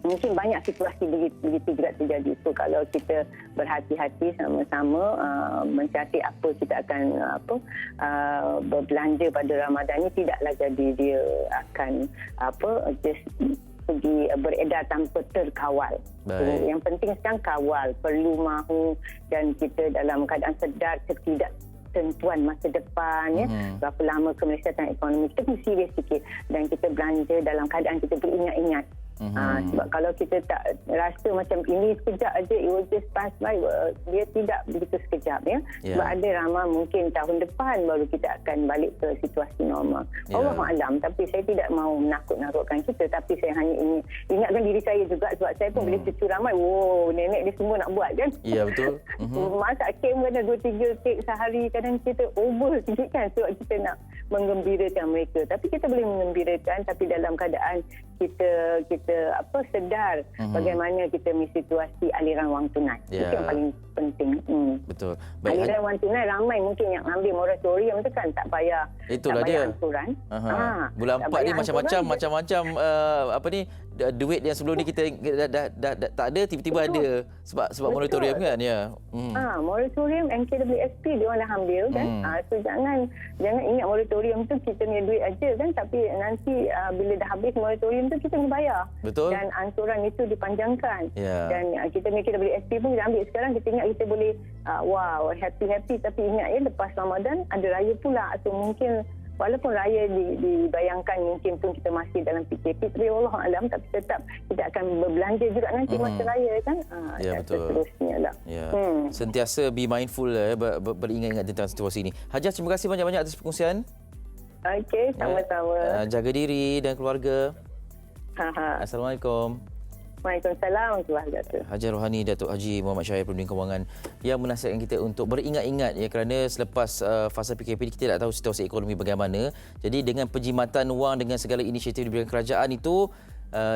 mungkin banyak situasi begitu juga terjadi. So kalau kita berhati-hati sama-sama mencari apa kita akan berbelanja pada Ramadan ni, tidaklah jadi dia akan just pergi beredar tanpa terkawal. So, yang penting sekarang kawal, perlu mahu dan kita dalam keadaan sedar ketidaktentuan masa depan, berapa lama kemelesatan ekonomi kita pun serius sikit dan kita belanja dalam keadaan kita beringat-ingat. Sebab kalau kita tak rasa macam ini sekejap aja, it will just pass by, dia tidak begitu sekejap sebab ada ramai mungkin tahun depan baru kita akan balik ke situasi normal. Allah Alam, tapi saya tidak mahu menakut-nakutkan kita, tapi saya hanya ingin ingatkan diri saya juga sebab saya pun boleh cucu ramai, nenek dia semua nak buat kan.
Ya betul.
Masak kek ada 2-3 kek sehari, kadang kita over sikit kan sebab kita nak menggembirakan mereka, tapi kita boleh menggembirakan tapi dalam keadaan kita sedar bagaimana kita situasi aliran wang tunai. Itu yang paling penting.
Betul.
Aliran wang tunai ramai mungkin yang ambil moratorium tu kan tak payar.
Itulah dia.
Angsuran.
Bulan 4 ni macam-macam duit yang sebelum ni kita dah tak ada, tiba-tiba ada sebab moratorium kan.
Moratorium NKWSP dia orang dah ambil kan. So jangan ingat moratorium tu kita punya duit aja kan, tapi nanti bila dah habis moratorium tu kita kena bayar.
Betul.
Dan angsuran itu dipanjangkan. Dan kita punya KWSP pun kita ambil sekarang, kita ingat kita boleh happy tapi ingat lepas Ramadan ada raya pula. So mungkin walaupun raya dibayangkan mungkin pun kita masih dalam PKP, tapi Allah Alam, tapi tetap kita akan berbelanja juga nanti masa raya kan.
Betul.
Seterusnya lah.
Sentiasa be mindful beringat-ingat tentang situasi ini. Hajah, terima kasih banyak-banyak atas perkongsian.
Okey, sama-sama.
Jaga diri dan keluarga. Assalamualaikum.
Waalaikumsalam.
Haji Rohani Datuk Haji Muhammad Syahir Perdana Kewangan yang menasihatkan kita untuk beringat-ingat kerana selepas fasa PKP kita tak tahu situasi ekonomi bagaimana. Jadi dengan penjimatan wang, dengan segala inisiatif diberikan kerajaan itu,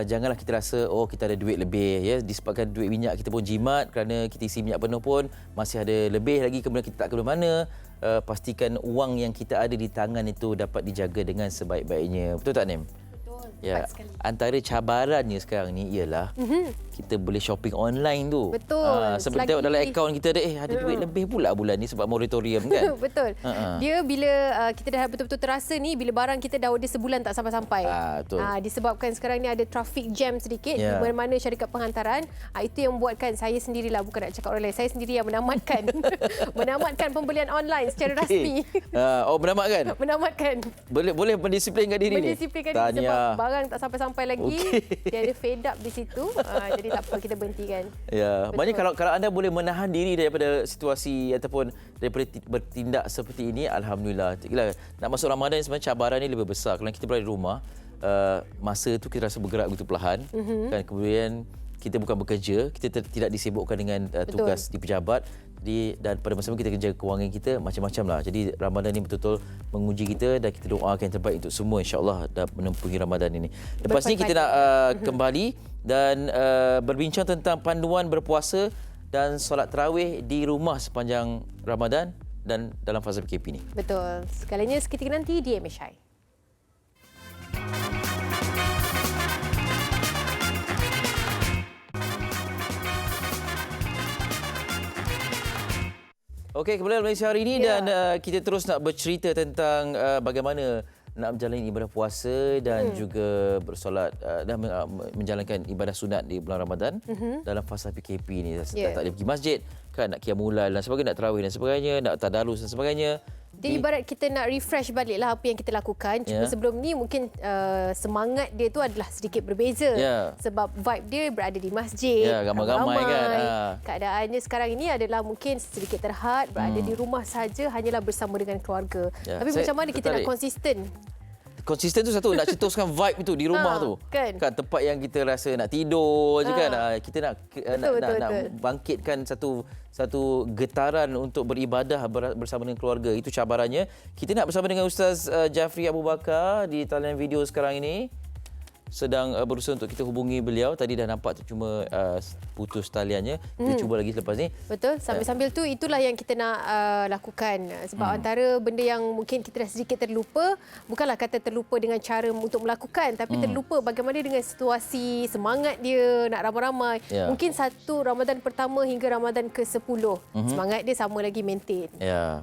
janganlah kita rasa kita ada duit lebih disebabkan duit minyak kita pun jimat kerana kita isi minyak penuh pun masih ada lebih lagi, kemudian kita tak ke mana. Pastikan wang yang kita ada di tangan itu dapat dijaga dengan sebaik-baiknya. Betul tak, Nem? Ya, antara cabarannya sekarang ni ialah kita boleh shopping online tu.
Betul.
Sebab tengok dalam akaun kita ada duit lebih pula bulan ni sebab moratorium kan.
Betul. Dia bila kita dah betul-betul terasa ni bila barang kita dah order sebulan tak sampai-sampai.
Betul.
Disebabkan sekarang ni ada traffic jam sedikit di mana syarikat penghantaran. Itu yang membuatkan saya sendirilah, bukan nak cakap orang lain, saya sendiri yang menamatkan pembelian online secara rasmi.
Menamatkan?
Menamatkan.
Boleh mendisiplinkan diri ni.
Mendisiplinkan diri sebab barang tak sampai-sampai lagi. Dia ada fed up di situ. Jadi tak apa, kita berhentikan.
Ya, maknanya kalau anda boleh menahan diri daripada situasi ataupun daripada bertindak seperti ini, alhamdulillah. Nak masuk Ramadan sebenarnya cabaran ni lebih besar. Kalau kita berada di rumah, masa tu kita rasa bergerak begitu perlahan. Kan, kemudian kita bukan bekerja, kita tidak disibukkan dengan tugas di pejabat. Dan pada masa kita kerja kewangan kita macam-macam lah. Jadi Ramadan ni betul-betul menguji kita dan kita doakan yang terbaik untuk semua, insya-Allah dah menempuhi Ramadan ini. Lepas ni kita nak kembali dan berbincang tentang panduan berpuasa dan solat tarawih di rumah sepanjang Ramadan dan dalam fasa PKP ni.
Betul. Sekalinya seketika nanti di MSI.
Okey, kembali Malaysia hari ini dan kita terus nak bercerita tentang bagaimana nak menjalani ibadah puasa dan juga bersolat dan menjalankan ibadah sunat di bulan Ramadan dalam fasa PKP ni. Tak boleh pergi masjid kan, nak qiyamul dan sebagainya, nak tarawih dan sebagainya, nak tadarus dan sebagainya.
Dia ibarat kita nak refresh baliklah apa yang kita lakukan. Cuma sebelum ni mungkin semangat dia tu adalah sedikit berbeza. Sebab vibe dia berada di masjid.
Ramai-ramai kan.
Keadaannya sekarang ini adalah mungkin sedikit terhad, berada di rumah saja, hanyalah bersama dengan keluarga. Tapi macam mana kita nak konsisten?
konsisten tu satu, nak cetuskan vibe itu di rumah tu.
Kan
tempat yang kita rasa nak tidur je kan. Kita nak bangkitkan satu getaran untuk beribadah bersama dengan keluarga. Itu cabarannya. Kita nak bersama dengan Ustaz Jafri Abu Bakar di talian video sekarang ini. Sedang berusaha untuk kita hubungi beliau. Tadi dah nampak cuma putus taliannya. Kita cuba lagi selepas ni.
Betul. Sambil-sambil tu itulah yang kita nak lakukan. Sebab antara benda yang mungkin kita dah sedikit terlupa, bukanlah kata terlupa dengan cara untuk melakukan, tapi terlupa bagaimana dengan situasi, semangat dia nak ramai-ramai. Mungkin satu Ramadan pertama hingga Ramadan ke-10, semangat dia sama lagi maintain.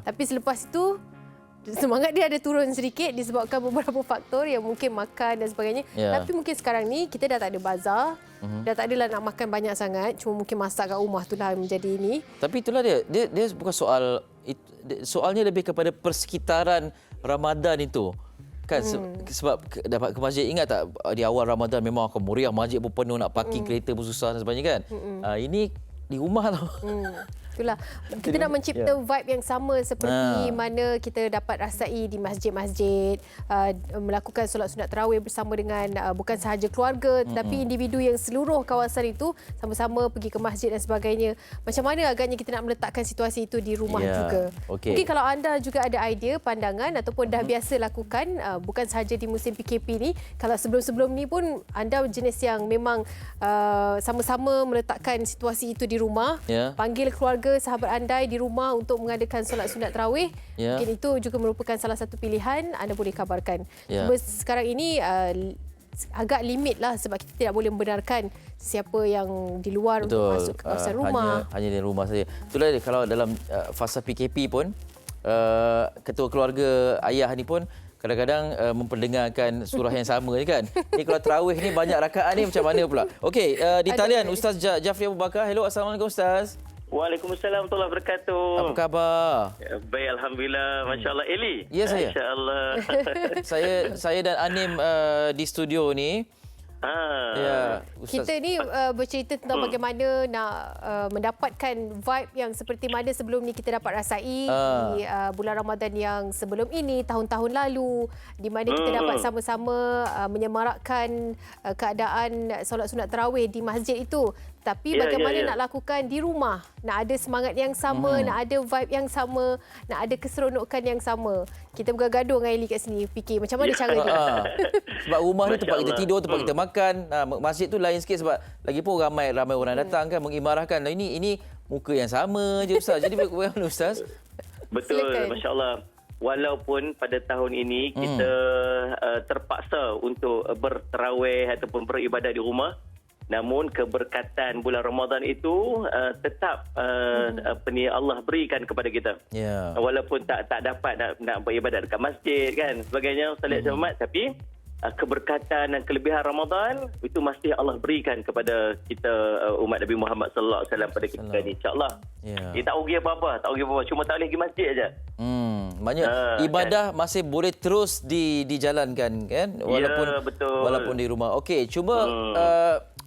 Tapi selepas itu semangat dia ada turun sedikit disebabkan beberapa faktor yang mungkin makan dan sebagainya. Tapi mungkin sekarang ni kita dah tak ada bazar, dah tak adalah nak makan banyak sangat, cuma mungkin masak kat rumah itulah menjadi ini.
Tapi itulah dia bukan soalnya lebih kepada persekitaran Ramadan itu. Kan sebab dapat ke masjid, ingat tak di awal Ramadan memang akan meriah, masjid pun penuh, nak parking kereta pun susah dan sebagainya kan. Ini di rumah tau.
Itulah. Kita nak mencipta vibe yang sama seperti mana kita dapat rasai di masjid-masjid, melakukan solat sunat tarawih bersama dengan bukan sahaja keluarga tetapi individu yang seluruh kawasan itu sama-sama pergi ke masjid dan sebagainya. Macam mana agaknya kita nak meletakkan situasi itu di rumah juga. Mungkin kalau anda juga ada idea, pandangan ataupun dah biasa lakukan, bukan sahaja di musim PKP ni, kalau sebelum-sebelum ni pun anda jenis yang memang sama-sama meletakkan situasi itu di rumah, panggil keluarga, sahabat anda di rumah untuk mengadakan solat sunat tarawih, mungkin itu juga merupakan salah satu pilihan, anda boleh kabarkan. Cuma sekarang ini agak limit lah sebab kita tidak boleh membenarkan siapa yang di luar untuk masuk ke kawasan rumah.
Hanya di rumah saja. Itulah dia, kalau dalam fasa PKP pun ketua keluarga ayah ni pun kadang-kadang memperdengarkan surah yang sama je kan. Ni kalau tarawih ni banyak rakaat ni macam mana pula? Okey, di talian Ustaz Jafri Abu Bakar. Hello, Assalamualaikum Ustaz.
Waalaikumsalam warahmatullahi wabarakatuh.
Apa khabar?
Baik, alhamdulillah. Masya-Allah. Eli.
Ya, saya.
Masya-Allah.
saya dan Anim di studio ni.
Kita ni bercerita tentang bagaimana nak mendapatkan vibe yang seperti mana sebelum ni kita dapat rasai di bulan Ramadan yang sebelum ini, tahun-tahun lalu, di mana kita dapat sama-sama menyemarakkan keadaan solat sunat tarawih di masjid itu. Tapi bagaimana nak lakukan di rumah, nak ada semangat yang sama, nak ada vibe yang sama, nak ada keseronokan yang sama. Kita bergaduh dengan Eli kat sini, fikir macam mana cara dia.
Sebab rumah ni tempat kita tidur, tempat kita makan. Masjid tu lain sikit sebab lagi pun ramai orang datang kan, mengimarahkan. Ini muka yang sama je Ustaz. Jadi bagaimana Ustaz?
Betul, masya-Allah. Walaupun pada tahun ini kita terpaksa untuk bertarawih ataupun beribadah di rumah, namun keberkatan bulan Ramadan itu tetap Allah berikan kepada kita. Walaupun tak dapat nak beribadat dekat masjid kan sebagainya, salat jemaat, tapi keberkatan dan kelebihan Ramadan itu mesti Allah berikan kepada kita umat Nabi Muhammad sallallahu alaihi wasallam pada kita ni, insya-Allah. Dia tak rugi apa-apa, cuma tak boleh pergi masjid aja.
Maknanya ibadah kan masih boleh terus dijalankan kan, walaupun di rumah. Okey, cuma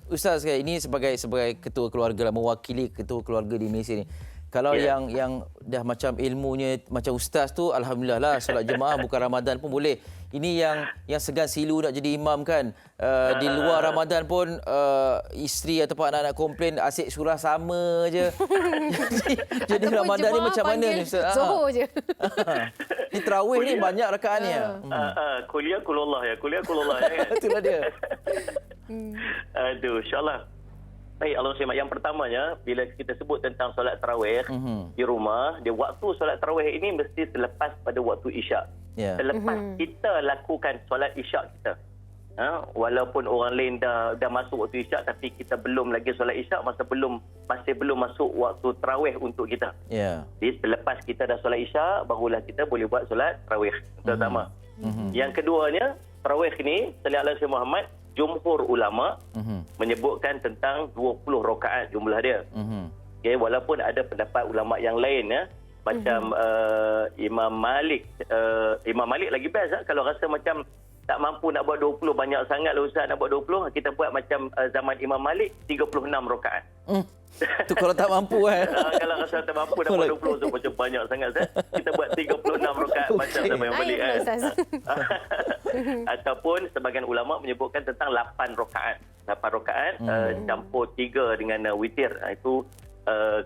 Ustaz, ini sebagai ketua keluarga, mewakili ketua keluarga di Malaysia ni. Kalau yang dah macam ilmunya macam Ustaz tu, alhamdulillah lah, solat jemaah bukan Ramadan pun boleh. Ini yang segan silu nak jadi imam kan. Di luar Ramadan pun isteri ataupun anak-anak komplain asyik surah sama je. jadi Ramadan ni macam mana ni Ustaz?
Zohor je.
Di tarawih ni banyak rakaat ni.
Kuliah kulullah ya.
Itulah dia.
Aduh, insya-Allah. Baik, Allah SWT. Yang pertamanya, bila kita sebut tentang solat tarawih di rumah, dia waktu solat tarawih ini mesti selepas pada waktu isyak. Selepas kita lakukan solat isyak kita. Walaupun orang lain dah masuk waktu isyak, tapi kita belum lagi solat isyak, masih belum masuk waktu tarawih untuk kita. Jadi selepas kita dah solat isyak, barulah kita boleh buat solat tarawih. Pertama. Yang keduanya, tarawih ni, sallallahu alaihi Muhammad, jumhur ulama menyebutkan tentang 20 rakaat jumlah dia. Okay, walaupun ada pendapat ulama yang lain macam Imam Malik lagi best kalau rasa macam tak mampu nak buat 20, banyak sangat lah Ustaz nak buat 20, kita buat macam zaman Imam Malik 36 rakaat.
Tu kalau tak mampu
kalau rasa tak mampu nak buat 20 tu macam banyak sangat kita buat 36 rakaat macam zaman Imam Malik Ataupun sebagian ulama menyebutkan tentang 8 rakaat. 8 rakaat campur 3 dengan witir. Itu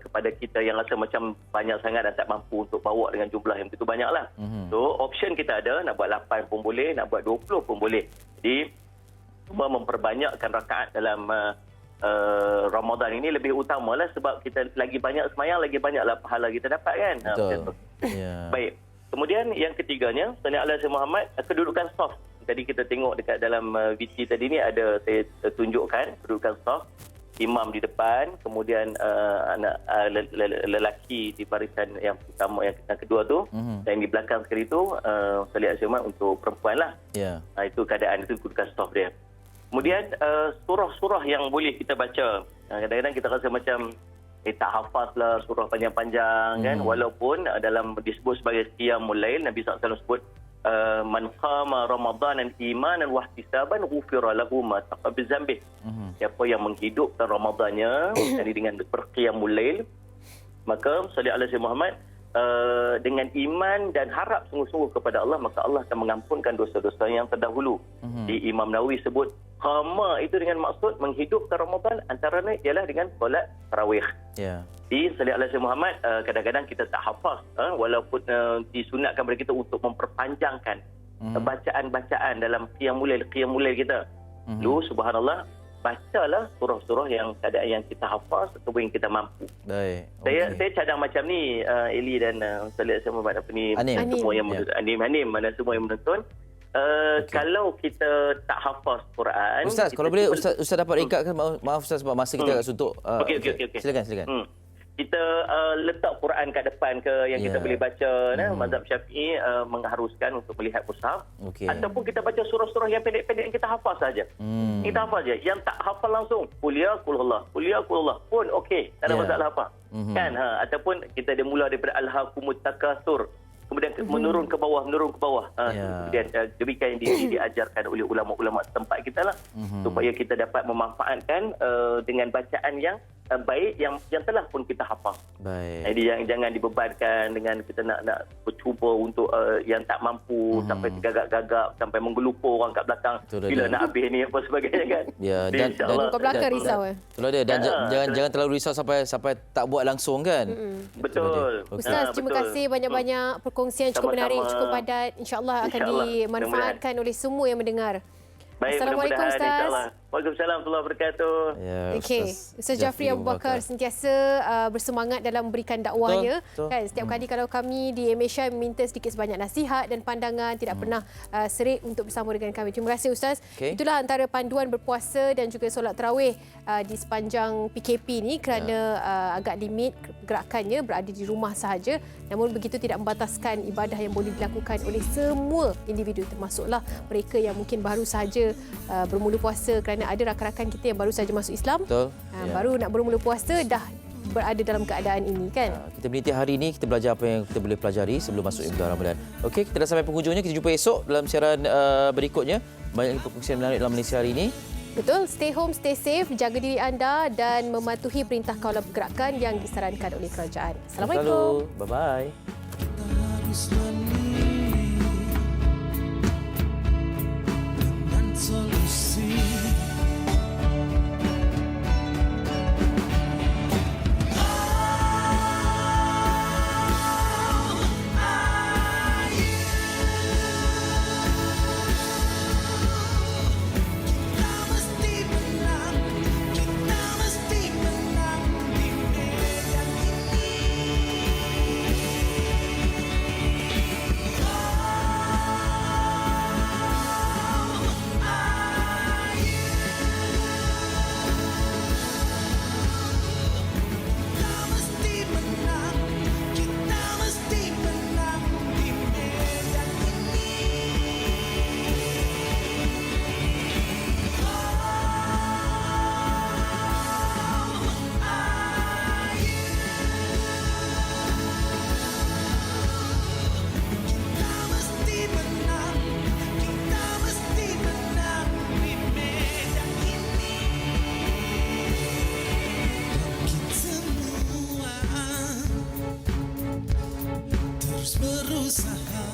kepada kita yang rasa macam banyak sangat dan tak mampu untuk bawa dengan jumlah yang begitu banyaklah. So option kita ada, nak buat 8 pun boleh, nak buat 20 pun boleh. Jadi cuma memperbanyakkan rakaat dalam Ramadan ini lebih utamalah sebab kita lagi banyak semayang, lagi banyaklah pahala kita dapat kan.
Betul. Yeah.
Baik. Kemudian yang ketiganya, Sallallahu Alaihi Muhammad, kedudukan saf. Tadi kita tengok dekat dalam VT tadi ni ada saya tunjukkan kedudukan saf. Imam di depan, kemudian anak lelaki di barisan yang pertama, yang kedua tu, dan di belakang sekali tu Sallallahu Alaihi Muhammad untuk perempuan lah.
Yeah.
Itu keadaan, itu kedudukan saf dia. Kemudian surah-surah yang boleh kita baca. Kadang-kadang kita rasa macam tak hafaz lah surah panjang-panjang kan, walaupun dalam disebut sebagai qiyamul lail, Nabi SAW sebut man qama ramadanan imanan wa ihtisaban ghufira lahu ma taqabbal dzambih. Siapa yang menghidupkan Ramadannya dengan berqiyamul lail, maka sallallahu alaihi Muhammad dengan iman dan harap sungguh-sungguh kepada Allah, maka Allah akan mengampunkan dosa-dosa yang terdahulu. Di Imam Nawawi sebut qama itu dengan maksud menghidupkan Ramadan, antaranya ialah dengan solat tarawih.
Ya.
Di sallallahu alaihi Muhammad kadang-kadang kita tak hafaz, walaupun disunatkan kepada kita untuk memperpanjangkan bacaan-bacaan dalam qiyamul lail kita. Lu subhanallah, bacalah surah-surah yang keadaan yang kita hafaz ataupun yang kita mampu.
Baik.
Saya cadang macam ni, Eli dan Salih Muhammad apa ni, semua yang menonton, Hanim mana semua yang menonton. Kalau kita tak hafaz Quran,
Ustaz, kalau boleh Ustaz dapat ringkatkan, maaf Ustaz sebab masa kita agak suntuk.
Okey.
Silakan.
Kita letak Quran kat depan ke yang kita boleh baca. Mazhab Syafi'i mengharuskan untuk melihat mushaf. Ataupun kita baca surah-surah yang pendek-pendek yang kita hafaz saja. Kita hafaz saja. Yang tak hafal langsung, qul ya qulullah pun okey, tak ada masalah apa. Kan? Ataupun kita dia mula daripada alhaqumut takatsur, kemudian menurun ke bawah. Kemudian demikian yang diajarkan oleh ulama-ulama setempat kita lah, supaya kita dapat memanfaatkan dengan bacaan yang baik yang telah pun kita hafaz.
Baik.
Jadi jangan dibebankan dengan kita nak bercuba untuk yang tak mampu, sampai tergagap-gagap, sampai menggelupur orang kat belakang. Bila nak habis ni apa sebagainya kan.
Ya, dan
kat belakang risau
Itulah dia, dan jangan terlalu risau sampai tak buat langsung kan.
Betul.
Ustaz, terima kasih banyak-banyak perkongsian cukup menarik, cukup padat. InsyaAllah akan dimanfaatkan oleh semua yang mendengar.
Baik,
Assalamualaikum Ustaz.
Waalaikumsalam warahmatullahi wabarakatuh.
Okey, Ustaz Jafri Abu Bakar sentiasa bersemangat dalam memberikan dakwahnya. Kan, setiap kali kalau kami di Asia meminta sedikit sebanyak nasihat dan pandangan, tidak pernah serik untuk bersama dengan kami. Terima kasih Ustaz. Itulah antara panduan berpuasa dan juga solat tarawih di sepanjang PKP ni, kerana agak limit gerakannya, berada di rumah sahaja. Namun begitu tidak membataskan ibadah yang boleh dilakukan oleh semua individu, termasuklah mereka yang mungkin baru sahaja bermula puasa, kerana ada rakan-rakan kita yang baru saja masuk Islam. Baru nak bermula puasa dah berada dalam keadaan ini kan.
Kita meniti hari ini, kita belajar apa yang kita boleh pelajari sebelum masuk bulan Ramadan. Okey, kita dah sampai penghujungnya. Kita jumpa esok dalam siaran berikutnya. Banyak perkongsian menarik dalam Malaysia hari ini.
Betul, stay home, stay safe, jaga diri anda dan mematuhi perintah kawalan pergerakan yang disarankan oleh kerajaan. Assalamualaikum.
Bye-bye.
berusaha